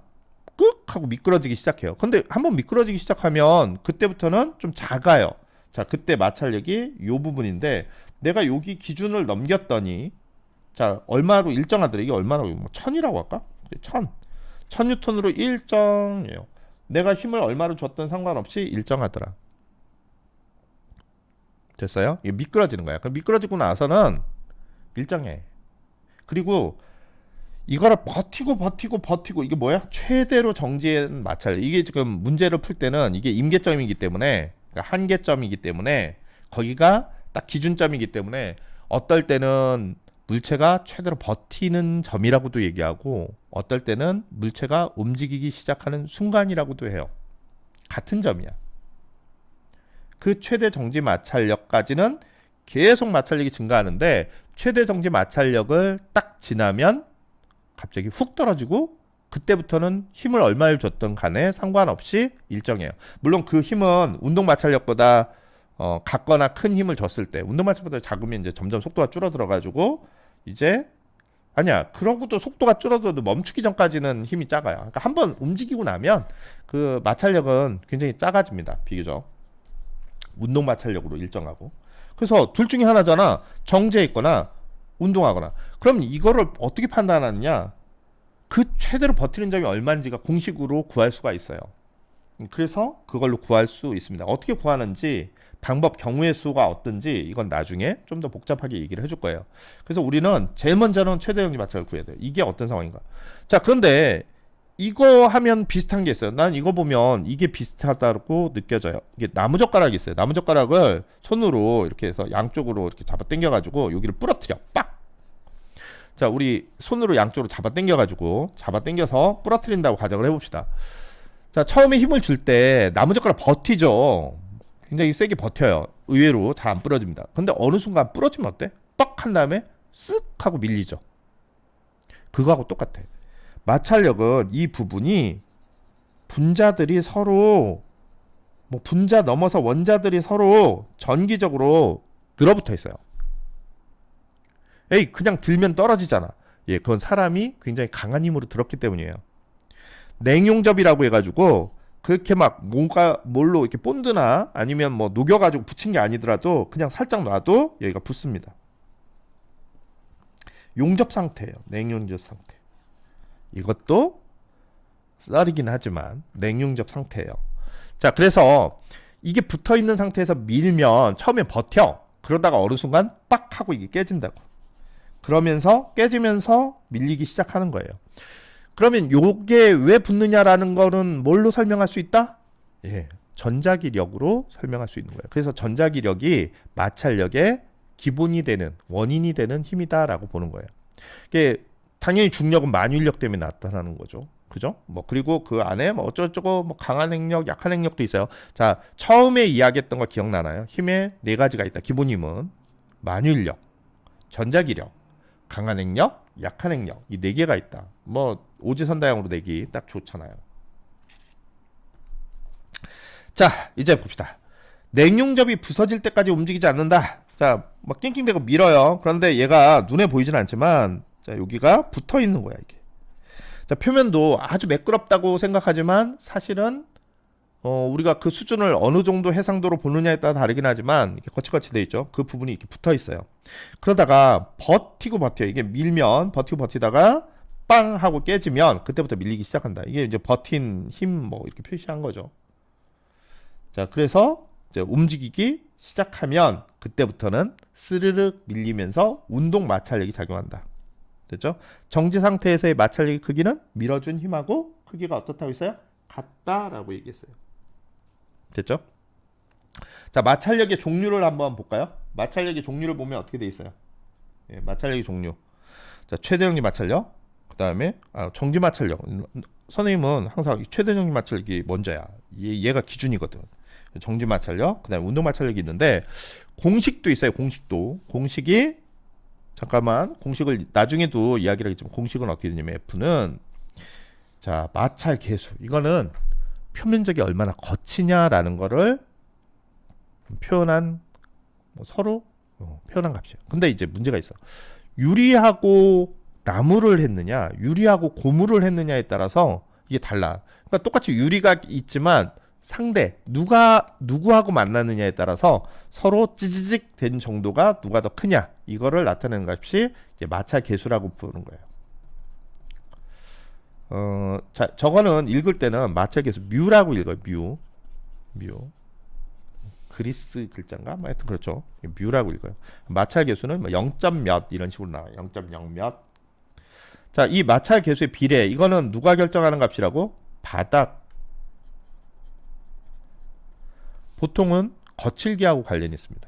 A: 끄 하고 미끄러지기 시작해요. 근데 한번 미끄러지기 시작하면 그때부터는 좀 작아요. 자, 그때 마찰력이 이 부분인데 내가 여기 기준을 넘겼더니 자, 얼마로 일정하더라. 이게 얼마나 뭐 1000이라고 할까? 1000N으로 일정해요. 내가 힘을 얼마로 줬든 상관없이 일정하더라. 됐어요? 이게 미끄러지는 거야. 그럼 미끄러지고 나서는 일정해. 그리고 이거를 버티고 이게 뭐야? 최대로 정지한 마찰. 이게 지금 문제를 풀 때는 이게 임계점이기 때문에 그러니까 한계점이기 때문에 거기가 딱 기준점이기 때문에 어떨 때는 물체가 최대로 버티는 점이라고도 얘기하고 어떨 때는 물체가 움직이기 시작하는 순간이라고도 해요. 같은 점이야. 그 최대 정지 마찰력까지는 계속 마찰력이 증가하는데 최대 정지 마찰력을 딱 지나면 갑자기 훅 떨어지고 그때부터는 힘을 얼마를 줬든 간에 상관없이 일정해요. 물론 그 힘은 운동 마찰력보다 같거나 큰 힘을 줬을 때 운동 마찰보다 작으면 이제 점점 속도가 줄어들어 가지고 이제 아니야. 그러고도 속도가 줄어들어도 멈추기 전까지는 힘이 작아요. 그러니까 한번 움직이고 나면 그 마찰력은 굉장히 작아집니다. 비교적 운동 마찰력으로 일정하고. 그래서 둘 중에 하나잖아. 정지해 있거나 운동하거나. 그럼 이거를 어떻게 판단하느냐? 그 최대로 버티는 점이 얼마인지가 공식으로 구할 수가 있어요. 그래서 그걸로 구할 수 있습니다. 어떻게 구하는지 방법 경우의 수가 어떤지 이건 나중에 좀 더 복잡하게 얘기를 해줄 거예요. 그래서 우리는 제일 먼저는 최대 정지 마찰을 구해야 돼요. 이게 어떤 상황인가? 자, 그런데 이거 하면 비슷한 게 있어요. 난 이거 보면 이게 비슷하다고 느껴져요. 이게 나무젓가락이 있어요. 나무젓가락을 손으로 이렇게 해서 양쪽으로 이렇게 잡아 당겨가지고 여기를 부러뜨려. 빡! 자, 우리 손으로 양쪽으로 잡아 당겨서 부러뜨린다고 가정을 해봅시다. 자, 처음에 힘을 줄 때 나무젓가락 버티죠. 굉장히 세게 버텨요. 의외로 잘 안 부러집니다. 근데 어느 순간 부러지면 어때? 빡! 한 다음에 쓱 하고 밀리죠. 그거하고 똑같아. 마찰력은 이 부분이 분자들이 서로 뭐 분자 넘어서 원자들이 서로 전기적으로 늘어붙어 있어요. 에이, 그냥 들면 떨어지잖아. 예, 그건 사람이 굉장히 강한 힘으로 들었기 때문이에요. 냉용접이라고 해가지고 그렇게 막 뭔가 뭘로 이렇게 본드나 아니면 뭐 녹여가지고 붙인 게 아니더라도 그냥 살짝 놔도 여기가 붙습니다. 용접 상태예요. 냉용접 상태. 이것도 썰이긴 하지만 냉용접 상태예요. 자, 그래서 이게 붙어 있는 상태에서 밀면 처음에 버텨. 그러다가 어느 순간 빡 하고 이게 깨진다고. 그러면서 깨지면서 밀리기 시작하는 거예요. 그러면 요게 왜 붙느냐라는 거는 뭘로 설명할 수 있다? 예, 전자기력으로 설명할 수 있는 거예요. 그래서 전자기력이 마찰력의 기본이 되는 원인이 되는 힘이다라고 보는 거예요. 이게 당연히 중력은 만유인력 때문에 나타나는 거죠. 그죠? 뭐 그리고 그 안에 뭐 어쩌고저쩌고 뭐 강한 행력, 약한 행력도 있어요. 자, 처음에 이야기했던 거 기억나나요? 힘에 네 가지가 있다. 기본 힘은 만유인력, 전자기력, 강한 행력, 약한 행력 이 네 개가 있다. 뭐 오지선다형으로 내기 딱 좋잖아요. 자, 이제 봅시다. 냉용접이 부서질 때까지 움직이지 않는다. 자, 막 낑낑대고 밀어요. 그런데 얘가 눈에 보이진 않지만 자, 여기가 붙어 있는 거야, 이게. 자, 표면도 아주 매끄럽다고 생각하지만 사실은 우리가 그 수준을 어느 정도 해상도로 보느냐에 따라 다르긴 하지만 이렇게 거칠거칠 돼 있죠. 그 부분이 이렇게 붙어 있어요. 그러다가 버티고 버텨. 이게 밀면 버티고 버티다가 빵 하고 깨지면 그때부터 밀리기 시작한다. 이게 이제 버틴 힘 뭐 이렇게 표시한 거죠. 자, 그래서 이제 움직이기 시작하면 그때부터는 스르륵 밀리면서 운동 마찰력이 작용한다. 됐죠? 정지 상태에서의 마찰력의 크기는 밀어준 힘하고 크기가 어떻다고 했어요? 같다라고 얘기했어요. 됐죠? 자, 마찰력의 종류를 한번 볼까요? 마찰력의 종류를 보면 어떻게 돼 있어요? 예, 마찰력의 종류. 자, 최대정지 마찰력, 그 다음에 정지 마찰력. 선생님은 항상 최대 정지 마찰력이 먼저야. 얘가 기준이거든. 정지 마찰력, 그 다음에 운동 마찰력이 있는데 공식도 있어요. 공식이 잠깐만 공식을 나중에도 이야기를 하겠지만 공식은 어떻게 되냐면 F는 자, 마찰 계수. 이거는 표면적이 얼마나 거치냐라는 거를 표현한 서로 표현한 값이에요. 근데 이제 문제가 있어. 유리하고 나무를 했느냐, 유리하고 고무를 했느냐에 따라서 이게 달라. 그러니까 똑같이 유리가 있지만 상대 누구하고 만나느냐에 따라서 서로 찌지직 된 정도가 누가 더 크냐 이거를 나타내는 값이 이제 마찰 계수라고 부르는 거예요. 자, 저거는 읽을 때는 마찰 계수 뮤라고 읽어요. 뮤. 그리스 글자인가? 뭐 하여튼 그렇죠. 뮤라고 읽어요. 마찰 계수는 뭐 0. 몇 이런 식으로 나와요. 0.0 몇. 자, 이 마찰 계수의 비례 이거는 누가 결정하는 값이라고? 바닥. 보통은 거칠기하고 관련이 있습니다.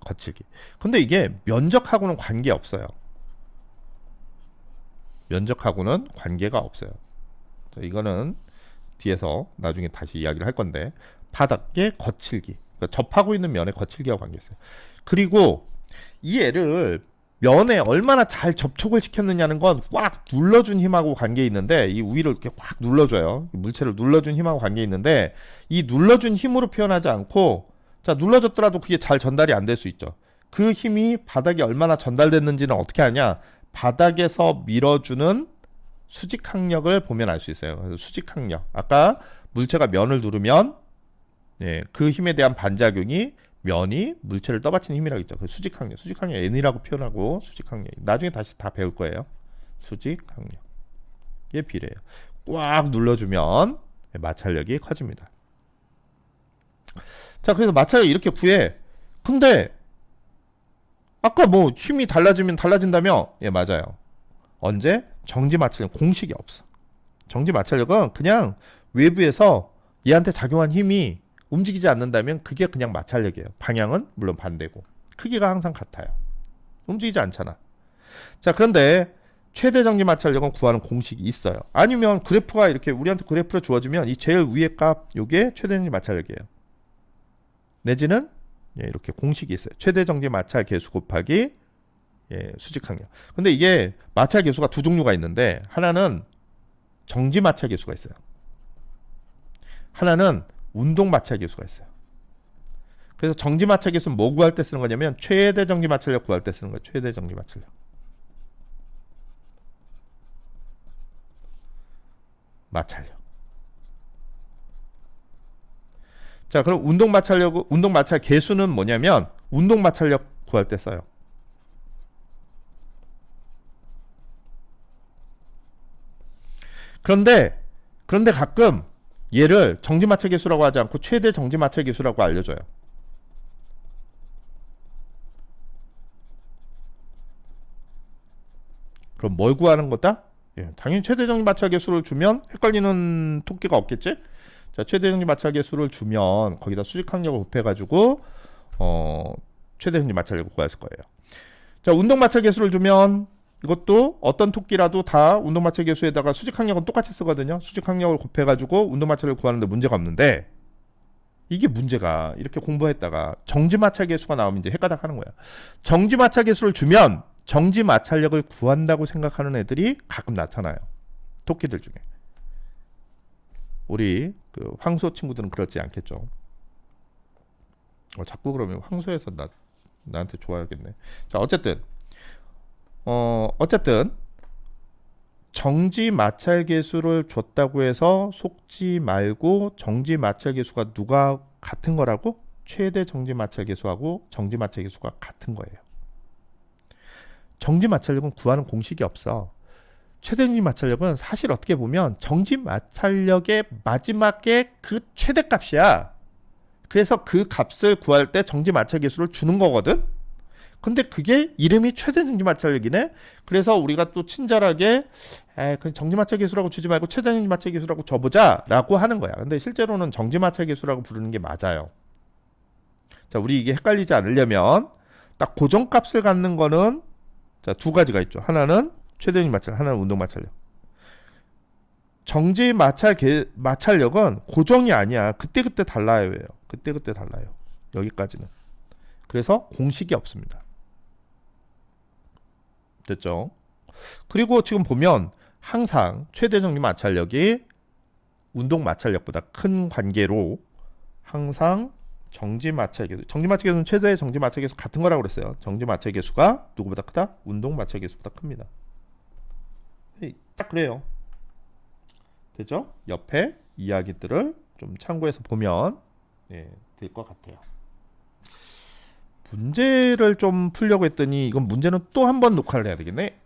A: 거칠기. 근데 이게 면적하고는 관계없어요. 면적하고는 관계가 없어요. 자, 이거는 뒤에서 나중에 다시 이야기를 할 건데 바닥의 거칠기. 그러니까 접하고 있는 면의 거칠기하고 관계 있어요. 그리고 이 애를 면에 얼마나 잘 접촉을 시켰느냐는 건 꽉 눌러준 힘하고 관계 있는데 이 우위를 이렇게 꽉 눌러줘요. 물체를 눌러준 힘하고 관계 있는데 이 눌러준 힘으로 표현하지 않고 자, 눌러줬더라도 그게 잘 전달이 안 될 수 있죠. 그 힘이 바닥에 얼마나 전달됐는지는 어떻게 하냐? 바닥에서 밀어주는 수직항력을 보면 알 수 있어요. 그래서 수직항력. 아까 물체가 면을 누르면 예, 그 힘에 대한 반작용이 면이 물체를 떠받치는 힘이라고 했죠. 그 수직항력. 수직항력 N이라고 표현하고 수직항력. 나중에 다시 다 배울 거예요. 수직항력의 비례예요. 꽉 눌러주면 마찰력이 커집니다. 자, 그래서 마찰력 이렇게 구해. 근데 아까 뭐 힘이 달라지면 달라진다며? 예, 맞아요. 언제? 정지 마찰력 공식이 없어. 정지 마찰력은 그냥 외부에서 얘한테 작용한 힘이 움직이지 않는다면 그게 그냥 마찰력이에요. 방향은 물론 반대고 크기가 항상 같아요. 움직이지 않잖아. 자, 그런데 최대 정지 마찰력은 구하는 공식이 있어요. 아니면 그래프가 이렇게 우리한테 그래프를 주어지면 이 제일 위의 값 요게 최대 정지 마찰력이에요. 내지는 예, 이렇게 공식이 있어요. 최대 정지 마찰 계수 곱하기 예, 수직항력. 근데 이게 마찰 계수가 두 종류가 있는데 하나는 정지 마찰 계수가 있어요. 하나는 운동 마찰 계수가 있어요. 그래서 정지 마찰 계수는 뭐 구할 때 쓰는 거냐면 최대 정지 마찰력 구할 때 쓰는 거예요. 최대 정지 마찰력. 마찰력. 자, 그럼 운동 마찰 계수는 뭐냐면 운동 마찰력 구할 때 써요. 그런데 가끔 얘를 정지 마찰 계수라고 하지 않고 최대 정지 마찰 계수라고 알려줘요. 그럼 뭘 구하는 거다? 예, 당연히 최대 정지 마찰 계수를 주면 헷갈리는 토끼가 없겠지? 자, 최대 정지 마찰 계수를 주면 거기다 수직 항력을 곱해가지고 최대 정지 마찰력을 구했을 거예요. 자, 운동 마찰 계수를 주면 이것도 어떤 토끼라도 다 운동 마찰 계수에다가 수직 항력은 똑같이 쓰거든요. 수직 항력을 곱해가지고 운동 마찰을 구하는데 문제가 없는데 이게 문제가 이렇게 공부했다가 정지 마찰 계수가 나오면 이제 헷가닥 하는 거야. 정지 마찰 계수를 주면 정지 마찰력을 구한다고 생각하는 애들이 가끔 나타나요. 토끼들 중에. 우리 그 황소 친구들은 그렇지 않겠죠. 자꾸 그러면 황소에서 나한테 좋아야겠네. 자, 어쨌든 정지 마찰 계수를 줬다고 해서 속지 말고 정지 마찰 계수가 누가 같은 거라고? 최대 정지 마찰 계수하고 정지 마찰 계수가 같은 거예요. 정지 마찰력은 구하는 공식이 없어. 최대 정지 마찰력은 사실 어떻게 보면 정지 마찰력의 마지막에 그 최대값이야. 그래서 그 값을 구할 때 정지 마찰 계수를 주는 거거든. 근데 그게 이름이 최대 정지 마찰력이네. 그래서 우리가 또 친절하게 그냥 정지 마찰 계수라고 주지 말고 최대 정지 마찰 계수라고 줘보자라고 하는 거야. 근데 실제로는 정지 마찰 계수라고 부르는 게 맞아요. 자, 우리 이게 헷갈리지 않으려면 딱 고정값을 갖는 거는 자, 두 가지가 있죠. 하나는 최대 정지 마찰, 하나는 운동 마찰력. 정지 마찰력은 고정이 아니야. 그때그때 달라요. 그때그때 달라요. 여기까지는. 그래서 공식이 없습니다. 됐죠? 그리고 지금 보면 항상 최대 정지 마찰력이 운동 마찰력보다 큰 관계로 항상 정지 마찰 계수는 최대 정지 마찰 계수 같은 거라고 그랬어요. 정지 마찰 계수가 누구보다 크다? 운동 마찰 계수보다 큽니다. 딱 그래요. 됐죠? 옆에 이야기들을 좀 참고해서 보면 될 것 같아요. 문제를 좀 풀려고 했더니 이건 문제는 또 한 번 녹화를 해야 되겠네.